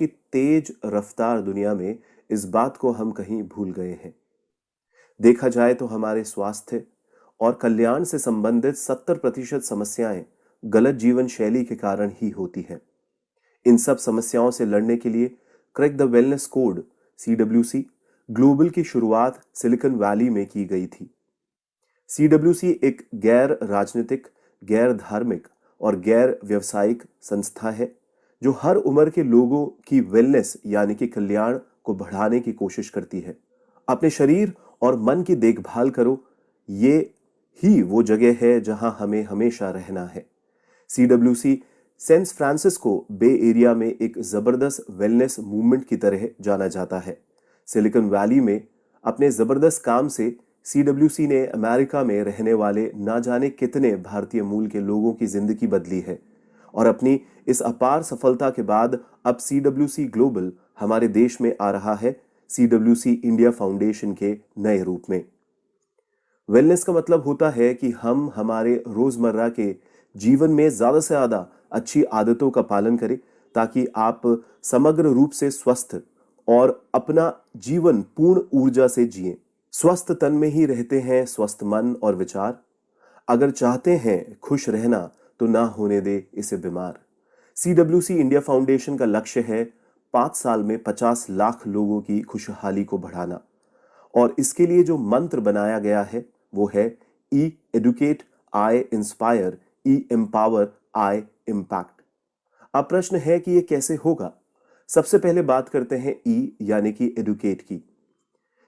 की तेज रफ्तार दुनिया में इस बात को हम कहीं भूल गए हैं। देखा जाए तो हमारे स्वास्थ्य और कल्याण से संबंधित 70% समस्याएं गलत जीवन शैली के कारण ही होती हैं। इन सब समस्याओं से लड़ने के लिए crack the wellness code (CWC) global की शुरुआत सिलिकॉन वैली में की गई थी। CWC एक गैर राजनीतिक, गैर धार्मिक और गैर व्यवसायिक संस्था है जो हर उम्र के लोगों की वेलनेस यानी कि कल्याण को बढ़ाने की कोशिश करती है। अपने शरीर और मन की देखभाल करो, ये ही वो जगह है जहां हमें हमेशा रहना है। CWC सैन फ्रांसिस्को बे एरिया में एक जबरदस्त वेलनेस मूवमेंट की तरह जाना जाता है। सिलिकॉन वैली में अपने जबरदस्त काम से CWC ने अमेरिका में रहने वाले ना जाने कितने भारतीय मूल के लोगों की जिंदगी बदली है और अपनी इस अपार सफलता के बाद अब CWC ग्लोबल हमारे देश में आ रहा है CWC इंडिया फाउंडेशन के नए रूप में। वेलनेस का मतलब होता है कि हम हमारे रोजमर्रा के जीवन में ज्यादा से ज्यादा अच्छी आदतों का पालन करें ताकि आप समग्र रूप से स्वस्थ और अपना जीवन पूर्ण ऊर्जा से जिएं। स्वस्थ तन में ही रहते हैं स्वस्थ मन और विचार। अगर चाहते हैं खुश रहना तो ना होने दे इसे बीमार। CWC इंडिया फाउंडेशन का लक्ष्य है 5 साल में 50 लाख लोगों की खुशहाली को बढ़ाना और इसके लिए जो मंत्र बनाया गया है वो है E educate, I inspire, E empower, I impact. अब प्रश्न है कि ये कैसे होगा। सबसे पहले बात करते हैं E यानी कि एडुकेट की।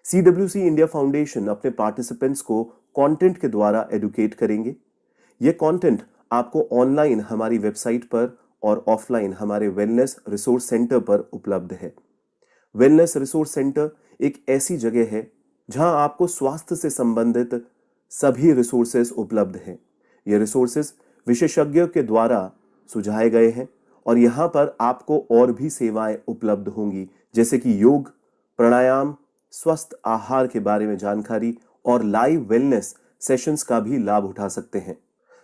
CWC इंडिया फाउंडेशन अपने पार्टिसिपेंट्स को कंटेंट के द्वारा एडुकेट करेंगे। ये कंटेंट आपको ऑनलाइन हमारी वेबसाइट पर और ऑफलाइन हमारे वेलनेस रिसोर्स सेंटर पर उपलब्ध है। वेलनेस रिसोर्स सेंटर एक ऐसी जगह है जहां आपको स्वास्थ्य से संबंधित सभी रिसोर्सेज उपलब्ध हैं। ये रिसोर्सेज विशेषज्ञों के द्वारा सुझाए गए हैं और यहाँ पर आपको और भी सेवाएं उपलब्ध होंगी जैसे कि योग, प्राणायाम, स्वस्थ आहार के बारे में जानकारी और लाइव वेलनेस सेशंस का भी लाभ उठा सकते हैं।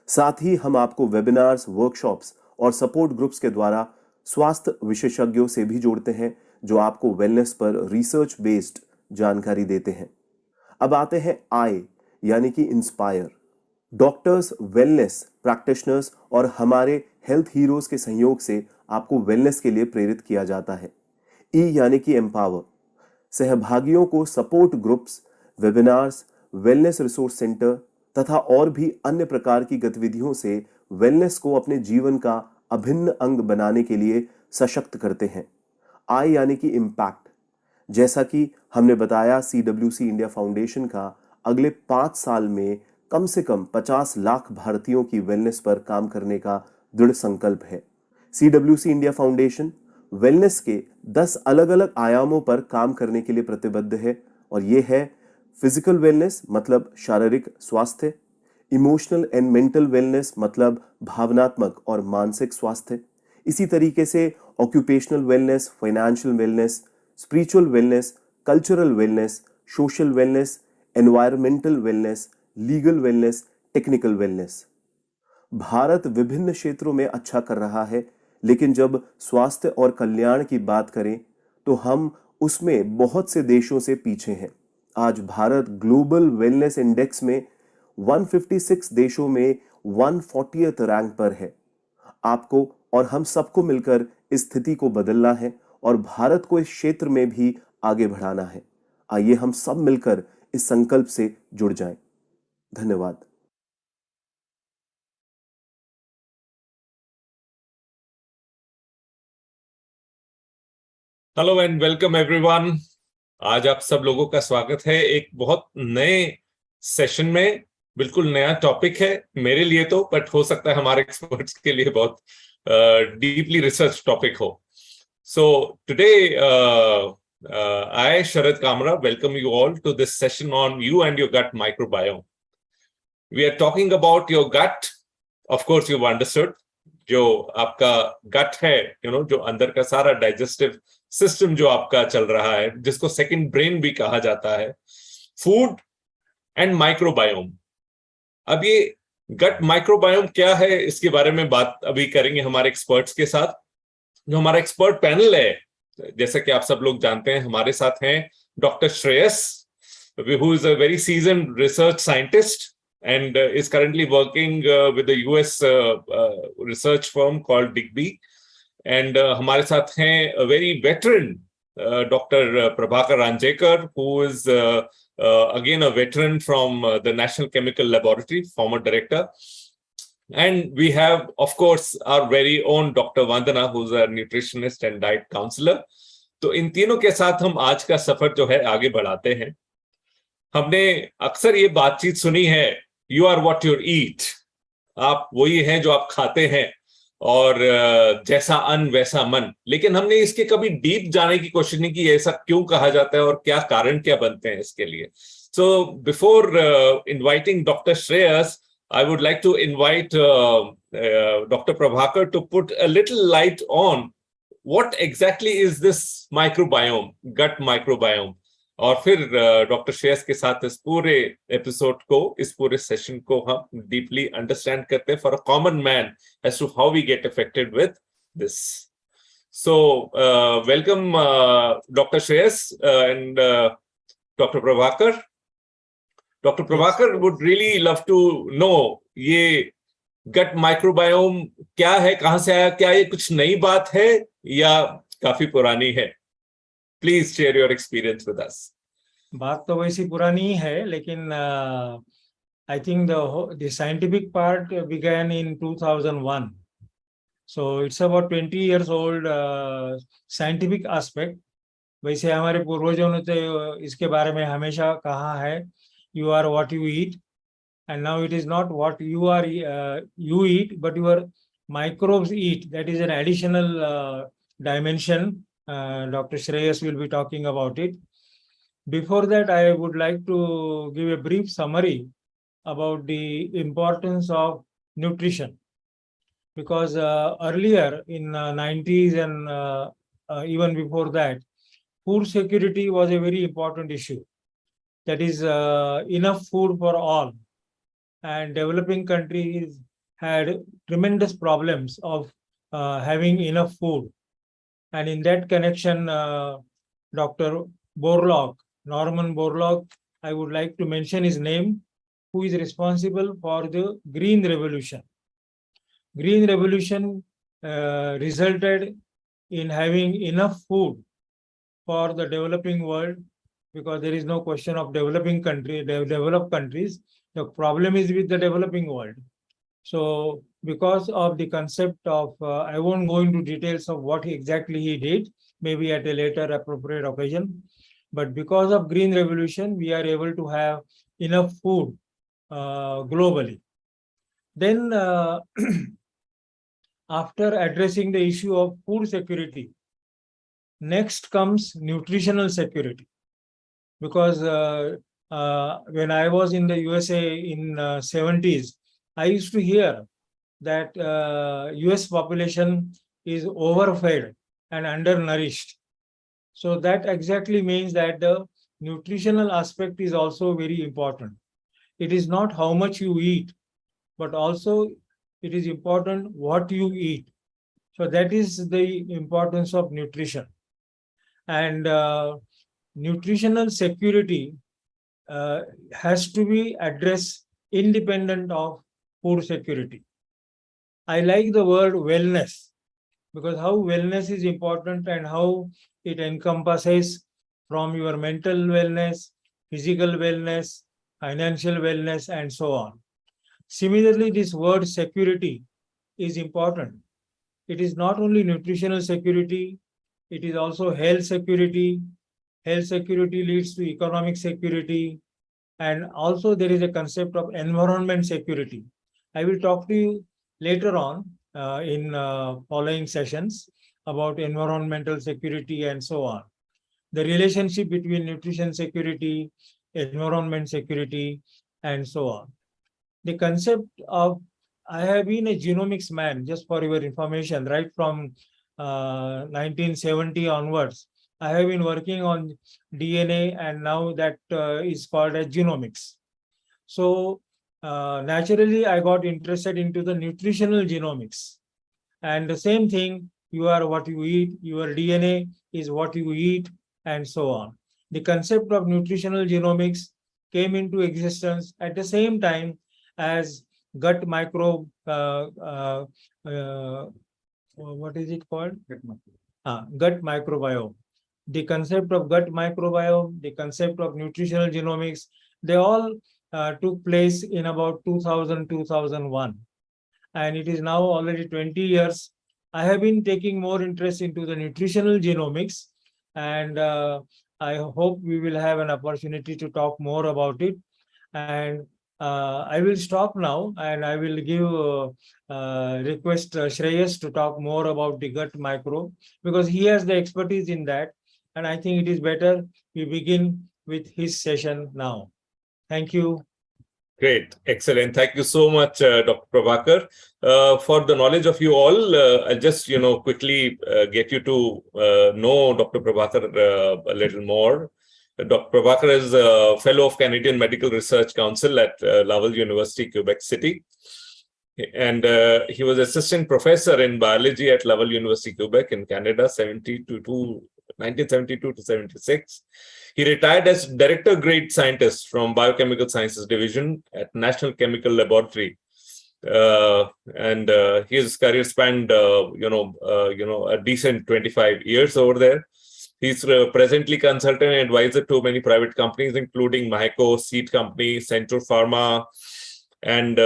साथ ही हम आपको वेबिनार्स, वर्कशॉप्स और सपोर्ट ग्रुप्स के द्वारा स्वास्थ्य विशेषज्ञों से भी जोड़ते हैं जो आपको वेलनेस पर रिसर्च बेस्ड जानकारी देते हैं। अब आते हैं आई यानी कि इंस्पायर। डॉक्टर्स, वेलनेस प्रैक्टिशनर्स और हमारे हेल्थ हीरोज के सहयोग से आपको वेलनेस के लिए प्रेरित किया जाता है। ई यानी कि एम्पावर। सहभागियों को support groups, webinars, wellness resource centre तथा और भी अन्य प्रकार की गतिविधियों से वेलनेस को अपने जीवन का अभिन्न अंग बनाने के लिए सशक्त करते हैं। आई यानी कि इम्पैक्ट। जैसा कि हमने बताया CWC इंडिया फाउंडेशन का अगले 5 साल में कम से कम 50 लाख भारतीयों की वेलनेस पर काम करने का दृढ़ संकल्प है। CWC इंडिया फाउंडेशन वेलनेस के 10 अलग-अलग आयामों पर काम करने के लिए प्रतिबद्ध है और ये है फिजिकल वेलनेस मतलब शारीरिक स्वास्थ्य, इमोशनल एंड मेंटल वेलनेस मतलब भावनात्मक और मानसिक स्वास्थ्य, इसी तरीके से occupational wellness, financial wellness, spiritual wellness, cultural wellness, social wellness, environmental wellness, legal wellness, technical wellness. Bharat विभिन्न क्षेत्रों में अच्छा कर रहा है, लेकिन जब स्वास्थ्य और कल्याण की बात करें तो हम उसमें बहुत से देशों से पीछे हैं। आज भारत ग्लोबल वेलनेस इंडेक्स में 156 देशों में 140th रैंक पर है। आपको और हम सबको मिलकर इस स्थिति को बदलना है और भारत को इस क्षेत्र में भी आगे बढ़ाना है। आइए हम सब मिलकर इस संकल्प से जुड़ जाएं। धन्यवाद। Hello and welcome everyone. आज आप सब लोगों का स्वागत है एक बहुत नए सेशन में। बिल्कुल नया टॉपिक है मेरे लिए तो, बट हो सकता है हमारे एक्सपर्ट्स के लिए बहुत डीपली रिसर्च टॉपिक हो। So today I, Sharad Kamra, welcome you all to this session on you and your gut microbiome. We are talking about your gut. Of course, you've understood. जो आपका गट है, जो अंदर का सारा डाइजेस्टिव सिस्टम जो आपका चल रहा है, जिसको सेकंड ब्रेन भी कहा जाता है, फूड एंड माइक्रोबायोम। अब ये गट माइक्रोबायोम क्या है, इसके बारे में बात अभी करेंगे हमारे एक्सपर्ट्स के साथ। जो हमारा एक्सपर्ट पैनल है जैसा कि आप सब लोग जानते हैं, हमारे साथ हैं doctor Shreyas, who is a very seasoned research scientist and is currently working with the US research firm called Digby. And हमारे साथ हैं a very veteran Dr. Prabhakar Ranjekar, who is again a veteran from the National Chemical Laboratory, former director. And we have, of course, our very own Dr. Vandana, who's a nutritionist and diet counselor. तो इन तीनों के साथ हम आज का सफर जो है आगे बढ़ाते हैं. हमने अक्सर ये बातचीत सुनी है, you are what you eat. आप वही हैं जो आप खाते हैं, और जैसा अन्न वैसा मन. लेकिन हमने इसके कभी डीप जाने की कोशिश नहीं की, ऐसा क्यों कहा जाता है और क्या कारण क्या बनते हैं इसके लिए. So before inviting doctor Shreyas, I would like to invite Dr. Prabhakar to put a little light on what exactly is this microbiome, gut microbiome. और फिर डॉक्टर श्रेयस के साथ इस पूरे एपिसोड को, इस पूरे सेशन को हम डीपली अंडरस्टैंड करते हैं for a common man as to how we get affected with this. So welcome doctor Shreyas and doctor Prabhakar. Dr. Prabhakar would really love to know ये गट माइक्रोबायोम क्या है, कहां से आया, क्या ये कुछ नई बात है या काफी पुरानी है? Please share your experience with us. बात तो वैसी पुरानी ही है, लेकिन I think the scientific part began in 2001. So it's about 20 years old scientific aspect. वैसे हमारे पूर्वजों ने तो इसके बारे में हमेशा कहा है, you are what you eat, and now it is not what you are you eat, but your microbes eat. That is an additional dimension. Dr. Shreyas will be talking about it. Before that, I would like to give a brief summary about the importance of nutrition, because earlier in 90s and even before that, food security was a very important issue. That is enough food for all, and developing countries had tremendous problems of having enough food. And in that connection, Dr. Borlaug, Norman Borlaug, I would like to mention his name, who is responsible for the Green Revolution. Green Revolution resulted in having enough food for the developing world, because there is no question of developed countries. The problem is with the developing world. So because of the concept of, I won't go into details of what exactly he did, maybe at a later appropriate occasion, but because of Green Revolution, we are able to have enough food globally. Then after addressing the issue of food security, next comes nutritional security. Because when I was in the USA in 70s, I used to hear that US population is overfed and undernourished. So that exactly means that the nutritional aspect is also very important. It is not how much you eat, but also it is important what you eat. So that is the importance of nutrition. And nutritional security has to be addressed independent of food security. I like the word wellness, because how wellness is important and how it encompasses from your mental wellness, physical wellness, financial wellness, and so on. Similarly, this word security is important. It is not only nutritional security, it is also health security. Health security leads to economic security, and also there is a concept of environment security. I will talk to you later on in following sessions about environmental security and so on. The relationship between nutrition security, environment security, and so on. The concept of, I have been a genomics man, just for your information, right from 1970 onwards. I have been working on DNA, and now that is called as genomics. So naturally, I got interested into the nutritional genomics. And the same thing, you are what you eat, your DNA is what you eat, and so on. The concept of nutritional genomics came into existence at the same time as gut microbe, what is it called? Gut microbiome. The concept of gut microbiome, the concept of nutritional genomics, they all took place in about 2000, 2001. And it is now already 20 years. I have been taking more interest into the nutritional genomics, and I hope we will have an opportunity to talk more about it. And I will stop now, and I will request Shreyas to talk more about the gut microbe, because he has the expertise in that. And I think it is better we begin with his session now. Thank you. Great. Excellent. Thank you so much, Dr. Prabhakar. For the knowledge of you all, I'll just, quickly get you to know Dr. Prabhakar a little more. Dr. Prabhakar is a fellow of Canadian Medical Research Council at Laval University, Quebec City. And he was assistant professor in biology at Laval University, Quebec in Canada, 1972 to 76. He retired as director grade scientist from Biochemical Sciences Division at National Chemical Laboratory. And his career spanned, a decent 25 years over there. He's presently consultant and advisor to many private companies, including Maheko, Seed Company, Centro Pharma, and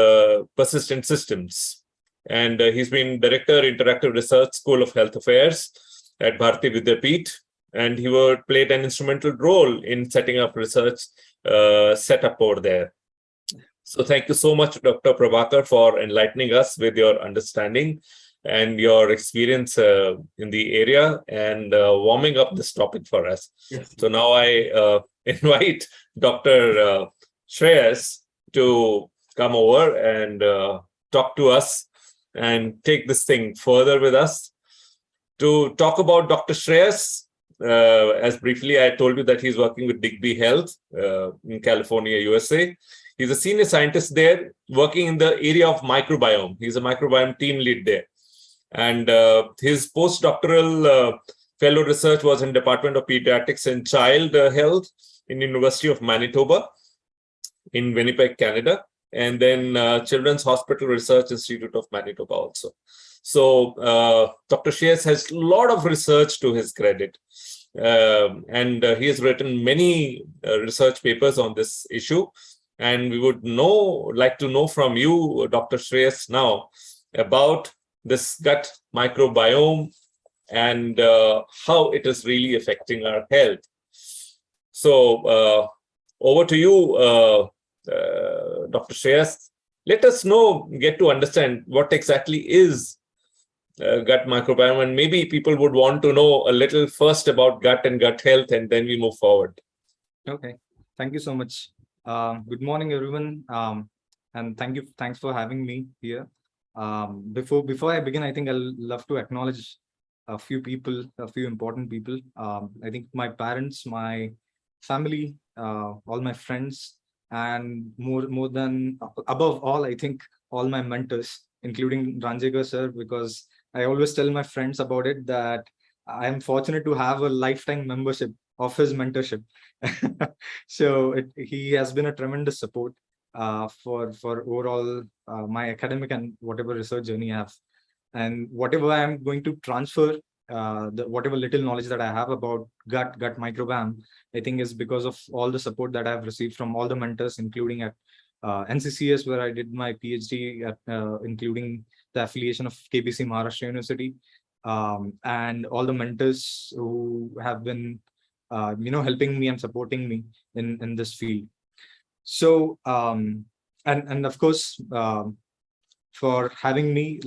Persistent Systems. And he's been director, Interactive Research, School of Health Affairs at Bharati Vidyapeeth. And he played an instrumental role in setting up research setup over there. So thank you so much, Dr. Prabhakar, for enlightening us with your understanding and your experience in the area and warming up this topic for us. Yes. So now I invite Dr. Shreyas to come over and talk to us and take this thing further with us. To talk about Dr. Shreyas, as briefly, I told you that he's working with Digby Health in California, USA. He's a senior scientist there working in the area of microbiome. He's a microbiome team lead there. And his postdoctoral fellow research was in Department of Pediatrics and Child Health in University of Manitoba in Winnipeg, Canada. And then Children's Hospital Research Institute of Manitoba also. So Dr. Shreyas has a lot of research to his credit. And he has written many research papers on this issue. And we would like to know from you, Dr. Shreyas, now about this gut microbiome and how it is really affecting our health. So over to you, Dr. Shreyas. Let us get to understand what exactly is gut microbiome, and maybe people would want to know a little first about gut and gut health, and then we move forward. Okay, thank you so much. Good morning, everyone, and thanks for having me here. Before I begin, I think I'll love to acknowledge a few people, a few important people. I think my parents, my family, all my friends, and more than above all, I think all my mentors, including Ranjega sir, because I always tell my friends about it that I am fortunate to have a lifetime membership of his mentorship. So he has been a tremendous support for overall my academic and whatever research journey I have, and whatever I am going to transfer, whatever little knowledge that I have about gut microbiome, I think is because of all the support that I have received from all the mentors, including at NCCS, where I did my PhD, including the affiliation of KBC Maharashtra University, and all the mentors who have been helping me and supporting me in this field. So and of course for having me,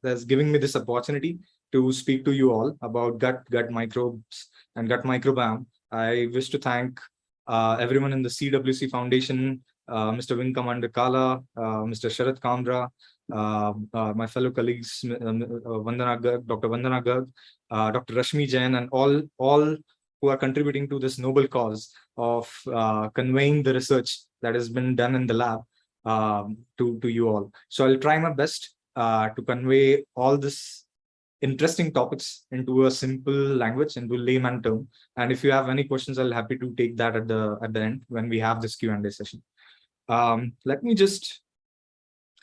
as giving me this opportunity to speak to you all about gut microbes and gut microbiome. I wish to thank everyone in the CWC Foundation, Mr. Wing Commander Kala, Mr. Sharat Kamra, my fellow colleagues, Vandana Garg, Dr. Vandana Garg, Dr. Rashmi Jain, and all who are contributing to this noble cause of conveying the research that has been done in the lab to you all. So I'll try my best to convey all this interesting topics into a simple language, into layman term. And if you have any questions, I'll happy to take that at the end when we have this Q&A session. Let me just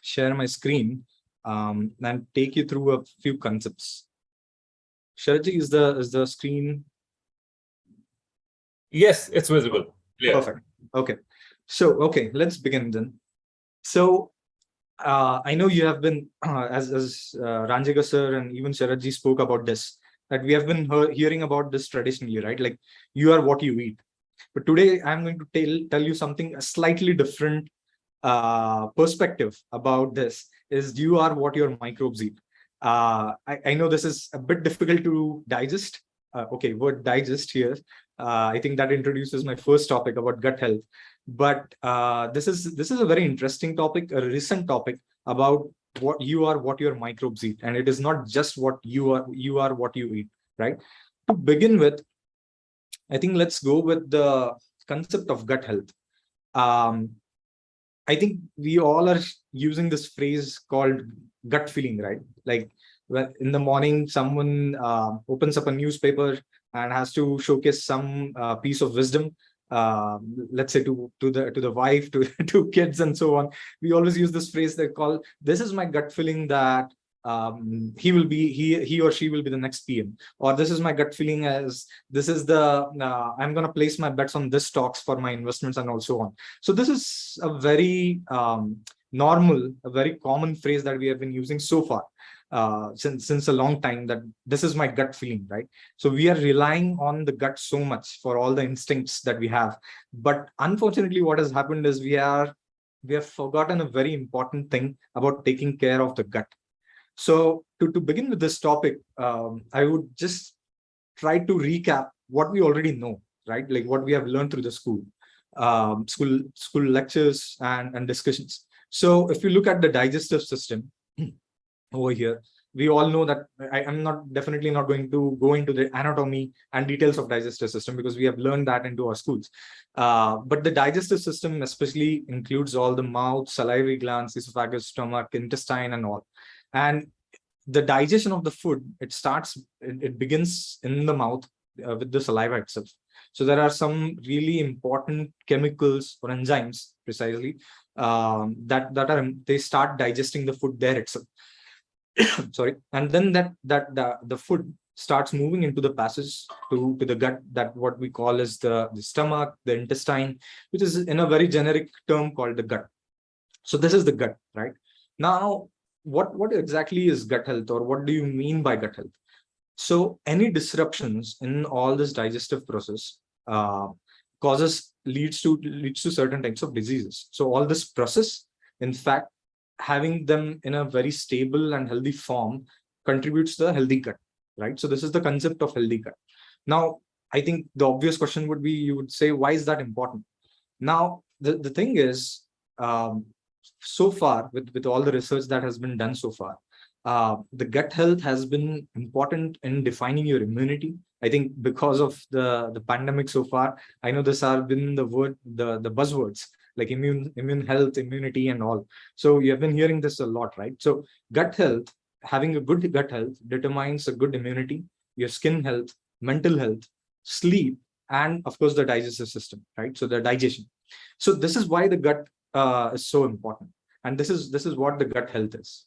share my screen and take you through a few concepts. Sharji, is the screen? Yes, it's visible. Yeah. Perfect. Okay. So, okay, let's begin then. So, I know you have been, as Ranjiga sir and even Sharatji spoke about this, that we have been hearing about this traditionally, right? Like, you are what you eat. But today, I'm going to tell you something, a slightly different perspective about this, is you are what your microbes eat. I know this is a bit difficult to digest. Okay, word digest here. I think that introduces my first topic about gut health. But this is a very interesting topic, a recent topic about what your microbes eat, and it is not just what you are what you eat, right? To begin with, I think let's go with the concept of gut health. I think we all are using this phrase called gut feeling, right? Like when in the morning, someone opens up a newspaper and has to showcase some piece of wisdom. Let's say to the wife, to kids, and so on. We always use this phrase they call, "This is my gut feeling that he or she will be the next PM," or "This is my gut feeling as this is the I'm going to place my bets on this stocks for my investments," and also on. So this is a very normal, a very common phrase that we have been using so far since a long time, that this is my gut feeling, right? So we are relying on the gut so much for all the instincts that we have. But unfortunately, what has happened is we have forgotten a very important thing about taking care of the gut. So to begin with this topic, I would just try to recap what we already know, right? Like what we have learned through the school lectures and discussions. So if you look at the digestive system over here, we all know that I'm definitely not going to go into the anatomy and details of digestive system because we have learned that into our schools. But the digestive system especially includes all the mouth, salivary glands, esophagus, stomach, intestine, and all. And the digestion of the food, it begins in the mouth with the saliva itself. So there are some really important chemicals or enzymes precisely they start digesting the food there itself. Sorry, and then the food starts moving into the passage to the gut, that what we call as the stomach, the intestine, which is in a very generic term called the gut. So this is the gut, right? Now, what exactly is gut health, or what do you mean by gut health? So any disruptions in all this digestive process leads to certain types of diseases. So all this process, in fact, having them in a very stable and healthy form contributes to a healthy gut, right? So this is the concept of healthy gut. Now, I think the obvious question would be, you would say, why is that important? Now, the thing is, so far, with all the research that has been done so far, the gut health has been important in defining your immunity. I think because of the pandemic so far, I know this have been the buzzwords like immune health, immunity, and all. So you have been hearing this a lot, right? So gut health, having a good gut health determines a good immunity, your skin health, mental health, sleep, and of course the digestive system, right? So the digestion. So this is why the gut is so important, and this is what the gut health is.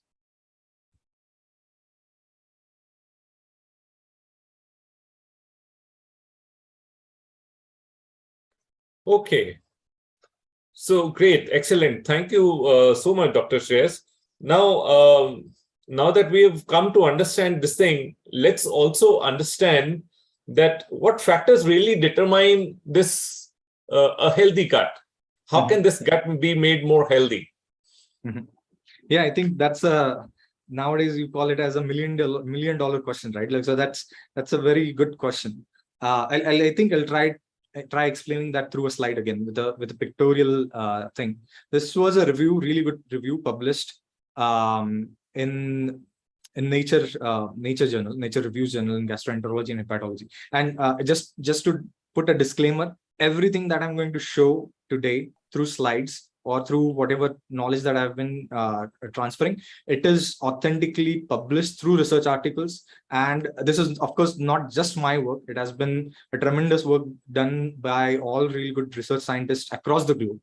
Okay. So great, excellent. Thank you so much, Dr. Shreyas. Now, now that we have come to understand this thing, let's also understand that what factors really determine this a healthy gut. How can this gut be made more healthy? Yeah, I think that's nowadays you call it as a $1 million question, right? Like, so that's a very good question. I think I'll try explaining that through a slide again with a pictorial thing. This was a really good review published in Nature journal, Nature Reviews journal in gastroenterology and hepatology. And just to put a disclaimer, everything that I'm going to show today through slides or through whatever knowledge that I've been transferring, it is authentically published through research articles. And this is, of course, not just my work. It has been a tremendous work done by all really good research scientists across the globe.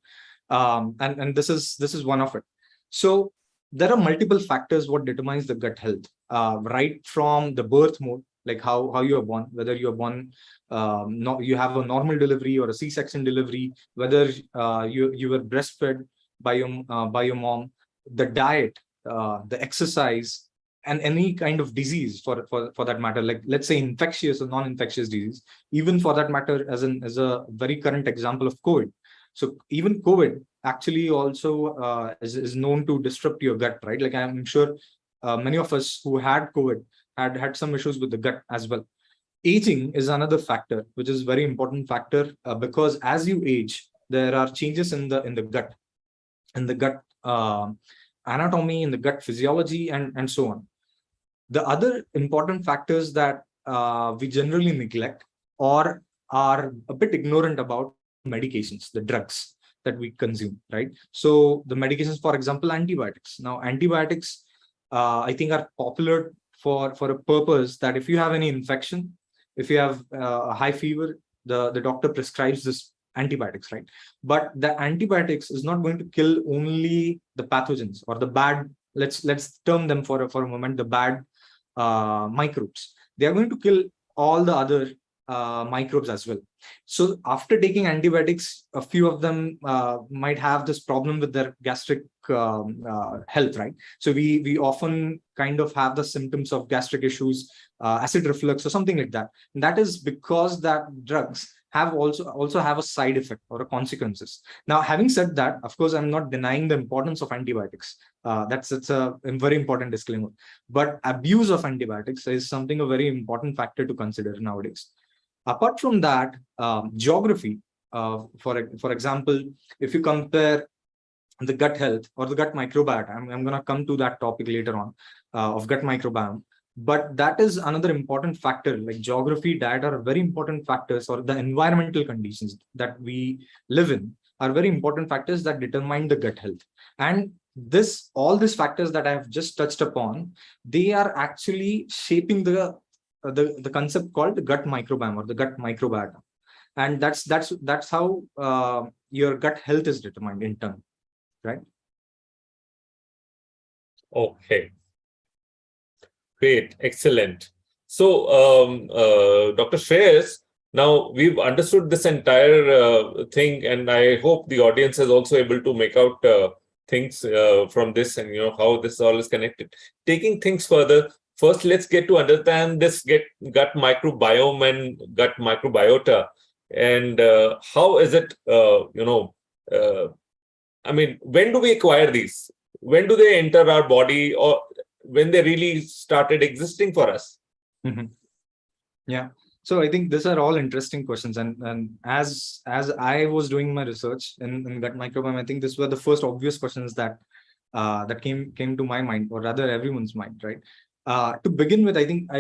And this is one of it. So there are multiple factors what determines the gut health, right from the birth mode, like how you are born, whether you are born, you have a normal delivery or a C-section delivery, whether you were breastfed by your mom, the diet, the exercise, and any kind of disease for that matter, like let's say infectious or non-infectious disease, even for that matter, as a very current example of COVID. So even COVID actually also is known to disrupt your gut, right? Like I'm sure many of us who had COVID had some issues with the gut as well. Aging is another factor, which is very important factor, because as you age, there are changes in the gut, anatomy, in the gut physiology, and so on. The other important factors that we generally neglect or are a bit ignorant about, medications, the drugs that we consume, right? So the medications, for example, antibiotics. Now, antibiotics, I think, are popular for a purpose that if you have any infection, if you have a high fever, the doctor prescribes this antibiotics, right? But the antibiotics is not going to kill only the pathogens or the bad, let's term them for a moment, the bad microbes. They are going to kill all the other microbes as well. So after taking antibiotics, a few of them might have this problem with their gastric health, right? So we often kind of have the symptoms of gastric issues, acid reflux or something like that. And that is because that drugs have also have a side effect or a consequences. Now, having said that, of course, I'm not denying the importance of antibiotics. That's a very important disclaimer. But abuse of antibiotics is something a very important factor to consider nowadays. Apart from that, geography, for example, if you compare the gut health or the gut microbiota, I'm going to come to that topic later on, of gut microbiome. But that is another important factor. Like geography, diet are very important factors, or the environmental conditions that we live in are very important factors that determine the gut health. And all these factors that I have just touched upon, they are actually shaping the concept called the gut microbiome or the gut microbiota. And that's how your gut health is determined in turn, right? Okay. Great, excellent. So, Dr. Shreyas, now we've understood this entire thing, and I hope the audience is also able to make out things from this, and how this all is connected. Taking things further, first let's get to understand this gut microbiome and gut microbiota, and how is it? I mean, when do we acquire these? When do they enter our body, or when they really started existing for us? Mm-hmm. Yeah. So I think these are all interesting questions. And as I was doing my research in gut microbiome, I think these were the first obvious questions that came to my mind, or rather everyone's mind, right? To begin with, I think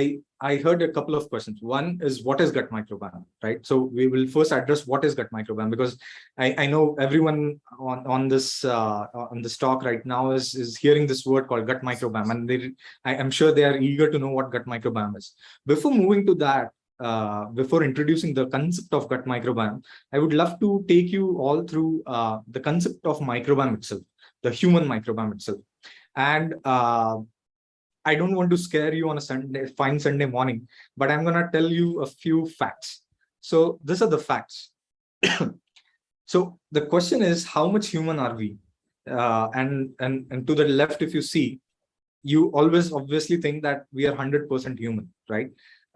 I heard a couple of questions. One is, what is gut microbiome, right? So we will first address what is gut microbiome, because I know everyone on this talk right now is hearing this word called gut microbiome, and I'm sure they are eager to know what gut microbiome is. Before moving to that, before introducing the concept of gut microbiome, I would love to take you all through the concept of microbiome itself, the human microbiome itself. And I don't want to scare you on a fine Sunday morning, but I'm going to tell you a few facts. So these are the facts. So the question is, how much human are we? And to the left, if you see, you always obviously think that we are 100% human, right?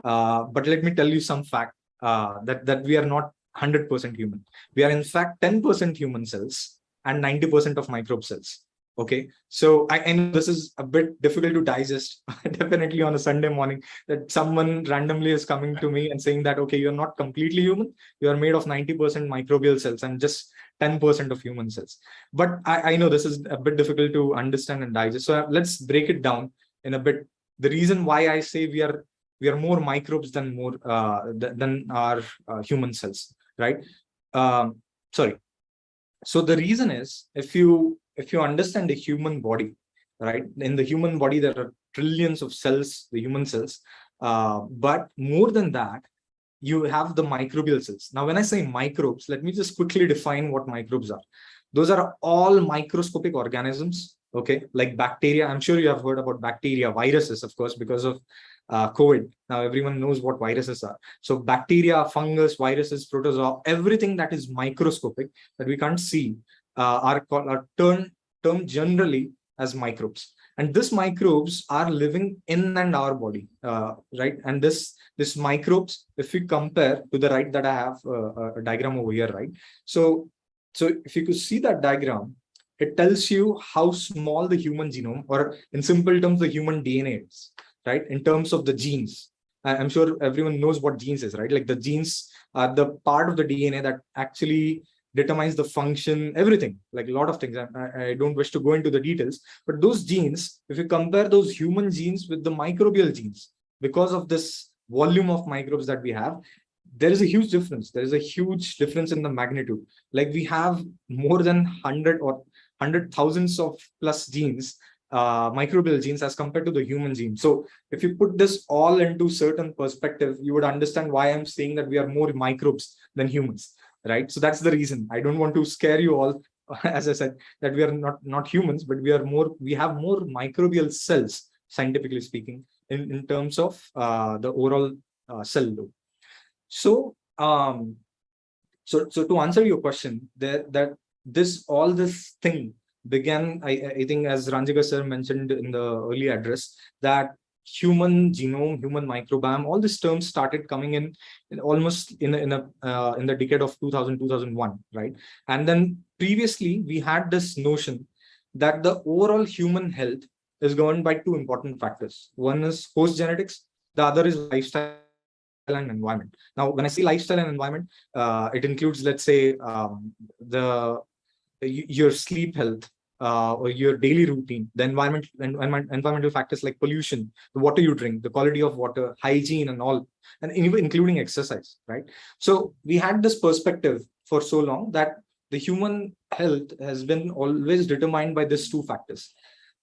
But let me tell you some fact that we are not 100% human. We are in fact 10% human cells and 90% of microbe cells. Okay, so I know this is a bit difficult to digest, definitely on a Sunday morning, that someone randomly is coming to me and saying that, okay, you're not completely human, you are made of 90% microbial cells and just 10% of human cells. But I know this is a bit difficult to understand and digest. So let's break it down in a bit. The reason why I say we are more microbes than our human cells, right? Sorry. So the reason is, if you understand the human body, right? In the human body, there are trillions of cells, the human cells. But more than that, you have the microbial cells. Now, when I say microbes, let me just quickly define what microbes are. Those are all microscopic organisms, okay, like bacteria. I'm sure you have heard about bacteria, viruses, of course, because of COVID. Now everyone knows what viruses are. So bacteria, fungus, viruses, protozoa, everything that is microscopic that we can't see are termed generally as microbes. And these microbes are living in and our body, right? And this microbes, if we compare to the right, that I have a diagram over here, right? So if you could see that diagram, it tells you how small the human genome, or in simple terms, the human DNA is, right? In terms of the genes. I'm sure everyone knows what genes is, right? Like the genes are the part of the DNA that actually determines the function, everything, like a lot of things. I don't wish to go into the details, but those genes, if you compare those human genes with the microbial genes, because of this volume of microbes that we have, there is a huge difference. There is a huge difference in the magnitude. Like we have more than 100 or 100,000s of plus genes, microbial genes, as compared to the human gene. So if you put this all into certain perspective, you would understand why I'm saying that we are more microbes than humans, right? So that's the reason. I don't want to scare you all, as I said, that we are not humans, but we have more microbial cells, scientifically speaking, in terms of the overall cell load. So to answer your question, that this thing began, I think, as Ranjika sir mentioned in the early address, that human genome, human microbiome, all these terms started coming in almost in the decade of 2001, right? And then previously we had this notion that the overall human health is governed by two important factors. One is host genetics, the other is lifestyle and environment. Now, when I say lifestyle and environment, it includes, let's say, your sleep health, or your daily routine, the environmental factors like pollution, the water you drink, the quality of water, hygiene, and all, and even including exercise, right? So we had this perspective for so long that the human health has been always determined by these two factors.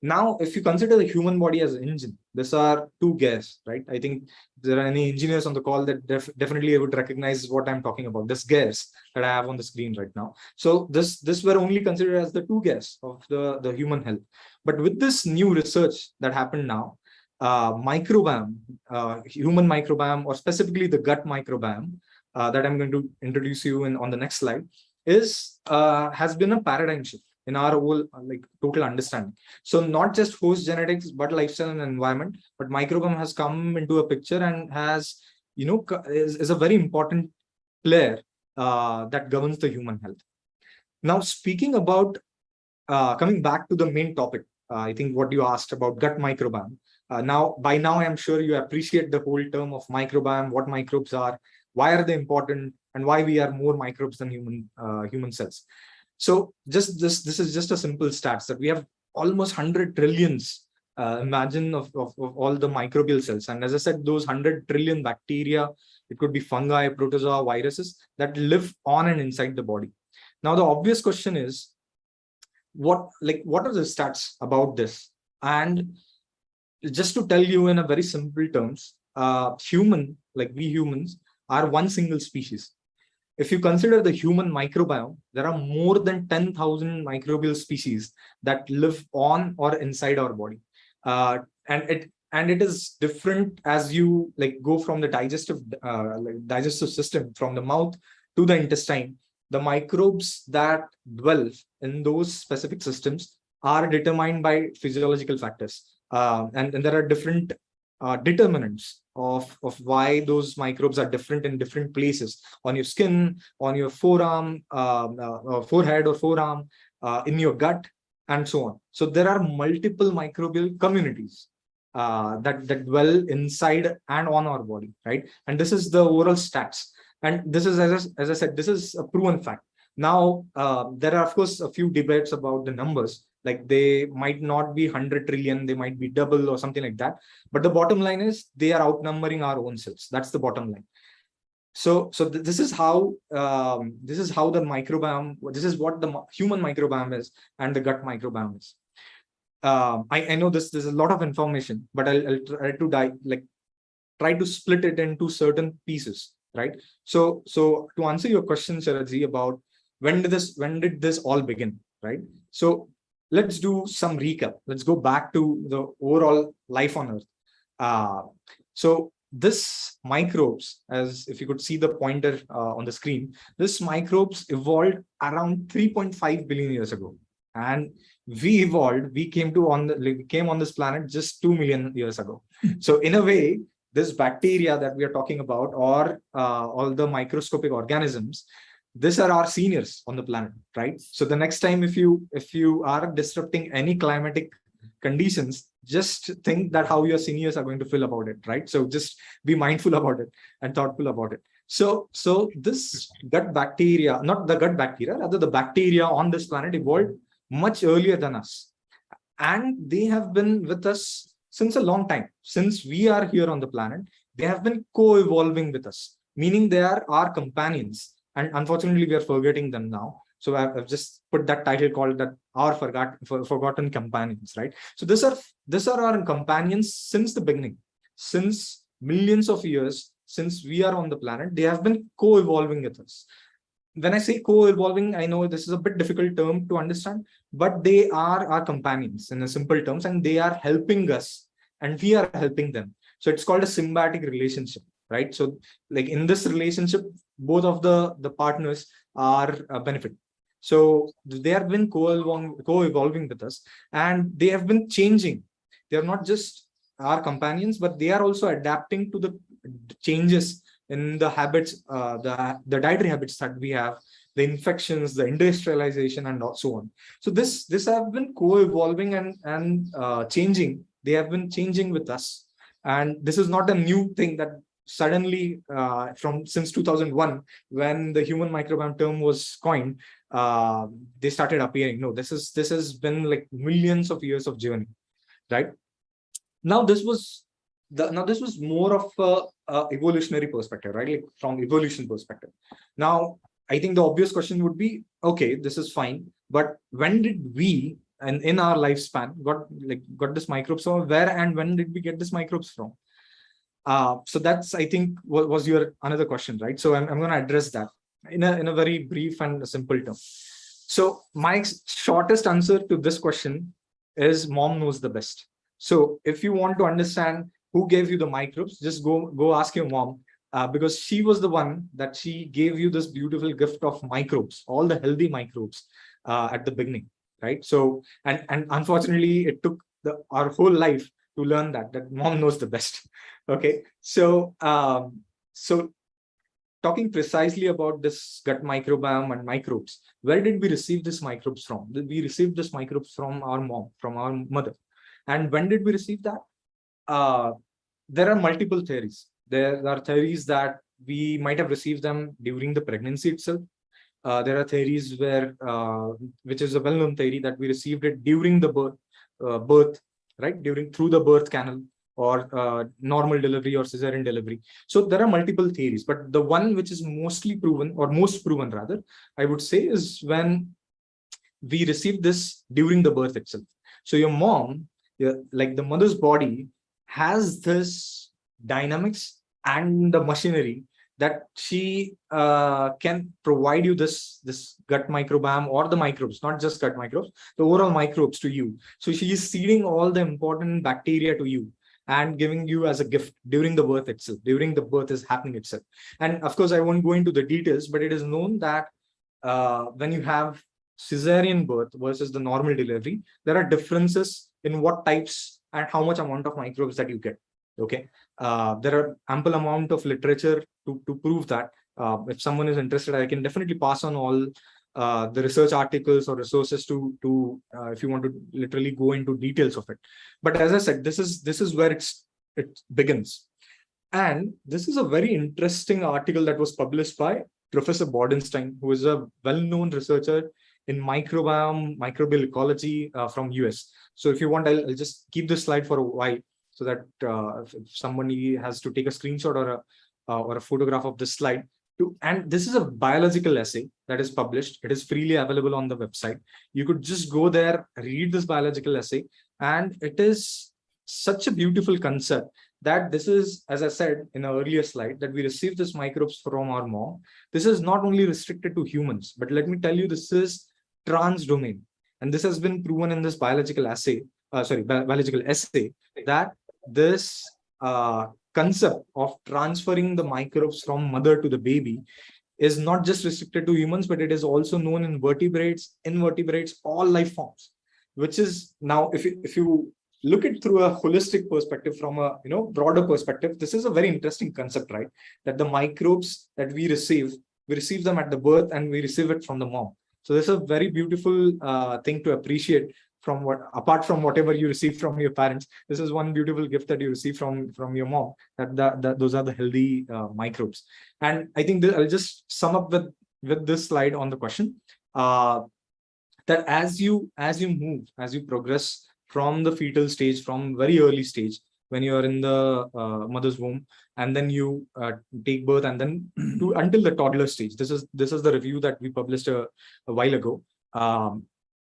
Now, if you consider the human body as an engine, these are two gears, right? I think there are any engineers on the call that definitely would recognize what I'm talking about, this gears that I have on the screen right now. So this were only considered as the two gears of the human health. But with this new research that happened now, microbiome, human microbiome, or specifically the gut microbiome, that I'm going to introduce you on the next slide, has been a paradigm shift in our whole total understanding. So not just host genetics, but lifestyle and environment, but microbiome has come into a picture and has, is a very important player that governs the human health. Now, speaking about, coming back to the main topic, I think what you asked about gut microbiome. By now, I'm sure you appreciate the whole term of microbiome, what microbes are, why are they important, and why we are more microbes than human cells. So this is just a simple stats that we have almost 100 trillions, imagine, of all the microbial cells. And as I said, those 100 trillion bacteria, it could be fungi, protozoa, viruses that live on and inside the body. Now, the obvious question is, what are the stats about this? And just to tell you in a very simple terms, we humans are one single species. If you consider the human microbiome, there are more than 10,000 microbial species that live on or inside our body. And it is different as you go from the digestive system, from the mouth to the intestine. The microbes that dwell in those specific systems are determined by physiological factors. And there are different determinants of why those microbes are different in different places, on your skin, on your forehead or forearm, in your gut, and so on. So there are multiple microbial communities that dwell inside and on our body, right? And this is the overall stats. And this is, as I said, this is a proven fact. Now, there are, of course, a few debates about the numbers. Like they might not be 100 trillion, they might be double or something like that. But the bottom line is they are outnumbering our own cells. That's the bottom line. This is how the microbiome, this is what the human microbiome is and the gut microbiome is. I know there's a lot of information, but I'll try to split it into certain pieces, right? So to answer your question, Sharadji, about when did this all begin, right? So let's do some recap. Let's go back to the overall life on Earth. So this microbes, as if you could see the pointer on the screen, this microbes evolved around 3.5 billion years ago, and we came on this planet just 2 million years ago. So in a way, this bacteria that we are talking about, or all the microscopic organisms, these are our seniors on the planet, right? So the next time if you are disrupting any climatic conditions, just think that how your seniors are going to feel about it, right? So just be mindful about it and thoughtful about it. So this gut bacteria, not the gut bacteria, rather the bacteria on this planet evolved much earlier than us, and they have been with us since a long time. Since we are here on the planet, they have been co-evolving with us, meaning they are our companions, and unfortunately we are forgetting them now. So I've just put that title called that our forgotten companions, right? So these are our companions since the beginning, since millions of years, since we are on the planet. They have been co-evolving with us. When I say co-evolving, I know this is a bit difficult term to understand, but they are our companions in a simple terms, and they are helping us and we are helping them. So it's called a symbiotic relationship, right? So like in this relationship, both of the partners are benefit. So they have been co-evolving with us, and they have been changing. They are not just our companions, but they are also adapting to the changes in the habits, the dietary habits that we have, the infections, the industrialization, and so on. So this have been co-evolving and changing. They have been changing with us, and this is not a new thing that suddenly since 2001, when the human microbiome term was coined, they started appearing. No, this has been like millions of years of journey, right? Now this was more of a evolutionary perspective, right? Like from evolution perspective. Now I think the obvious question would be, okay, this is fine, but when did we, and in our lifespan, got this microbes from? Where and when did we get this microbes from? So that's, I think, was your another question, right? So I'm going to address that in a very brief and simple term. So my shortest answer to this question is mom knows the best. So if you want to understand who gave you the microbes, just go ask your mom, because she was the one that she gave you this beautiful gift of microbes, all the healthy microbes at the beginning, right? So and unfortunately, it took our whole life to learn that mom knows the best. Okay, so talking precisely about this gut microbiome and microbes, where did we receive this microbes from? We received this microbes from our mom, from our mother. And when did we receive that? There are multiple theories. There are theories that we might have received them during the pregnancy itself. There are theories where, which is a well-known theory, that we received it during the birth, right? Through the birth canal, or normal delivery or cesarean delivery. So there are multiple theories, but the one which is mostly proven, or most proven rather, I would say, is when we received this during the birth itself. So your mom, like the mother's body, has this dynamics and the machinery that she can provide you this gut microbiome, or the microbes, not just gut microbes, the overall microbes to you. So she is seeding all the important bacteria to you and giving you as a gift during the birth itself, during the birth is happening itself. And of course, I won't go into the details, but it is known that when you have cesarean birth versus the normal delivery, there are differences in what types and how much amount of microbes that you get. Okay, there are ample amount of literature to prove that. If someone is interested, I can definitely pass on all the research articles or resources to if you want to literally go into details of it. But as I said, this is where it begins. And this is a very interesting article that was published by Professor Bodenstein, who is a well-known researcher in microbial ecology from US. So if you want, I'll just keep this slide for a while, so that if somebody has to take a screenshot or or a photograph of this slide. And this is a biological essay that is published. It is freely available on the website. You could just go there, read this biological essay, and it is such a beautiful concept that this is, as I said in an earlier slide, that we receive this microbes from our mom. This is not only restricted to humans, but let me tell you, this is transdomain. And this has been proven in this biological essay, that this concept of transferring the microbes from mother to the baby is not just restricted to humans, but it is also known in vertebrates, invertebrates, all life forms, which is now, if you look at through a holistic perspective, from a broader perspective, this is a very interesting concept, right? That the microbes that we receive them at the birth, and we receive it from the mom. So this is a very beautiful thing to appreciate, apart from whatever you receive from your parents. This is one beautiful gift that you receive from your mom, that those are the healthy microbes. And I think I'll just sum up with this slide on the question, that as you progress from the fetal stage, from very early stage, when you are in the mother's womb, and then you take birth, and then until the toddler stage. This is the review that we published a while ago,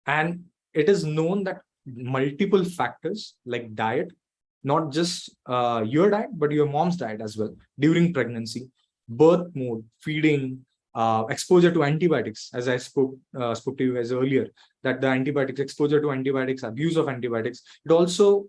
and it is known that multiple factors like diet, not just your diet, but your mom's diet as well, during pregnancy, birth mode, feeding, exposure to antibiotics, as I spoke to you guys earlier, that the antibiotics, exposure to antibiotics, abuse of antibiotics, it also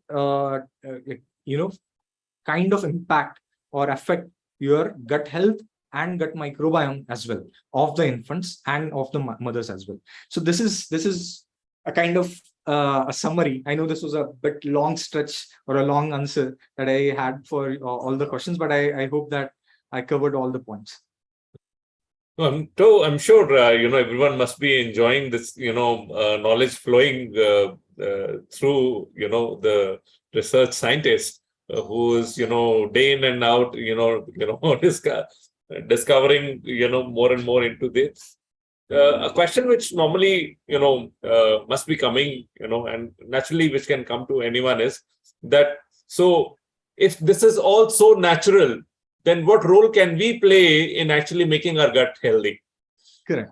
kind of impact or affect your gut health and gut microbiome as well, of the infants and of the mothers as well. So this is a kind of a summary. I know this was a bit long stretch or a long answer that I had for all the questions, but I hope that I covered all the points. I'm sure everyone must be enjoying this knowledge flowing through the research scientist who's day in and out discovering more and more into this. A question which normally must be coming and naturally which can come to anyone is that, so if this is all so natural, then what role can we play in actually making our gut healthy? Correct.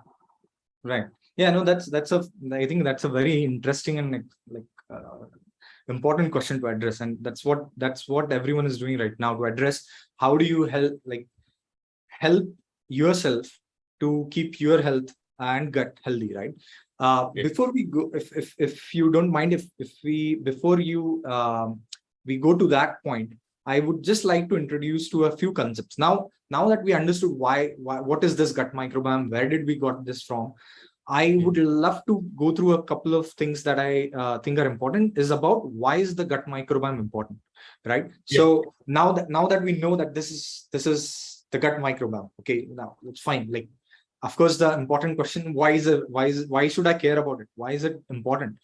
Right. Yeah, no, I think that's a very interesting and important question to address. And that's what everyone is doing right now, to address how do you help yourself to keep your health and gut healthy, right? Before we go, if you don't mind, we go to that point, I would just like to introduce to a few concepts. Now that we understood what is this gut microbiome, where did we got this from, I would love to go through a couple of things that I think are important, is about why is the gut microbiome important, right? Yeah. So now that we know that this is the gut microbiome, okay, now it's fine. Like, of course, the important question, why should I care about it? Why is it important?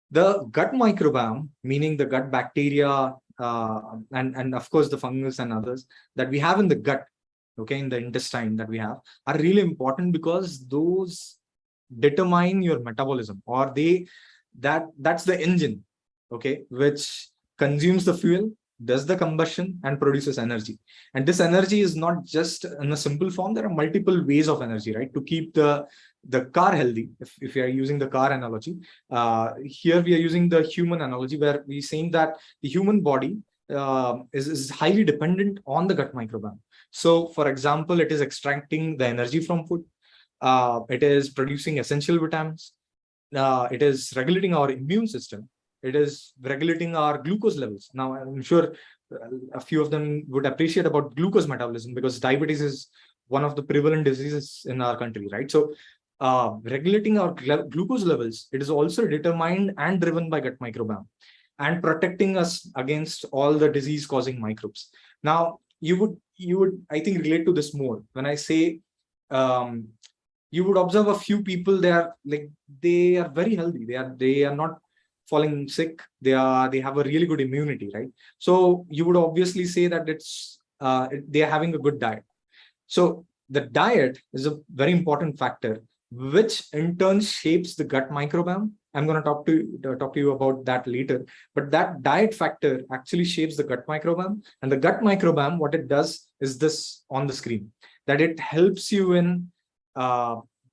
The gut microbiome, meaning the gut bacteria, and of course the fungus and others that we have in the gut, okay, in the intestine that we have, are really important because those determine your metabolism, or that's the engine, okay, which consumes the fuel, does the combustion, and produces energy. And this energy is not just in a simple form. There are multiple ways of energy, right, to keep the car healthy. If you are using the car analogy, here we are using the human analogy, where we're saying that the human body is highly dependent on the gut microbiome. So, for example, it is extracting the energy from food. It is producing essential vitamins. It is regulating our immune system. It is regulating our glucose levels. Now, I'm sure a few of them would appreciate about glucose metabolism, because diabetes is one of the prevalent diseases in our country, right? So, regulating our glucose levels, it is also determined and driven by gut microbiome, and protecting us against all the disease-causing microbes. Now, you would I think relate to this more when I say you would observe a few people. They are very healthy. They are not falling sick. They have a really good immunity, right? So you would obviously say that they are having a good diet. So the diet is a very important factor, which in turn shapes the gut microbiome, I'm going to talk to you about that later. But that diet factor actually shapes the gut microbiome. And the gut microbiome, what it does is this on the screen, that it helps you in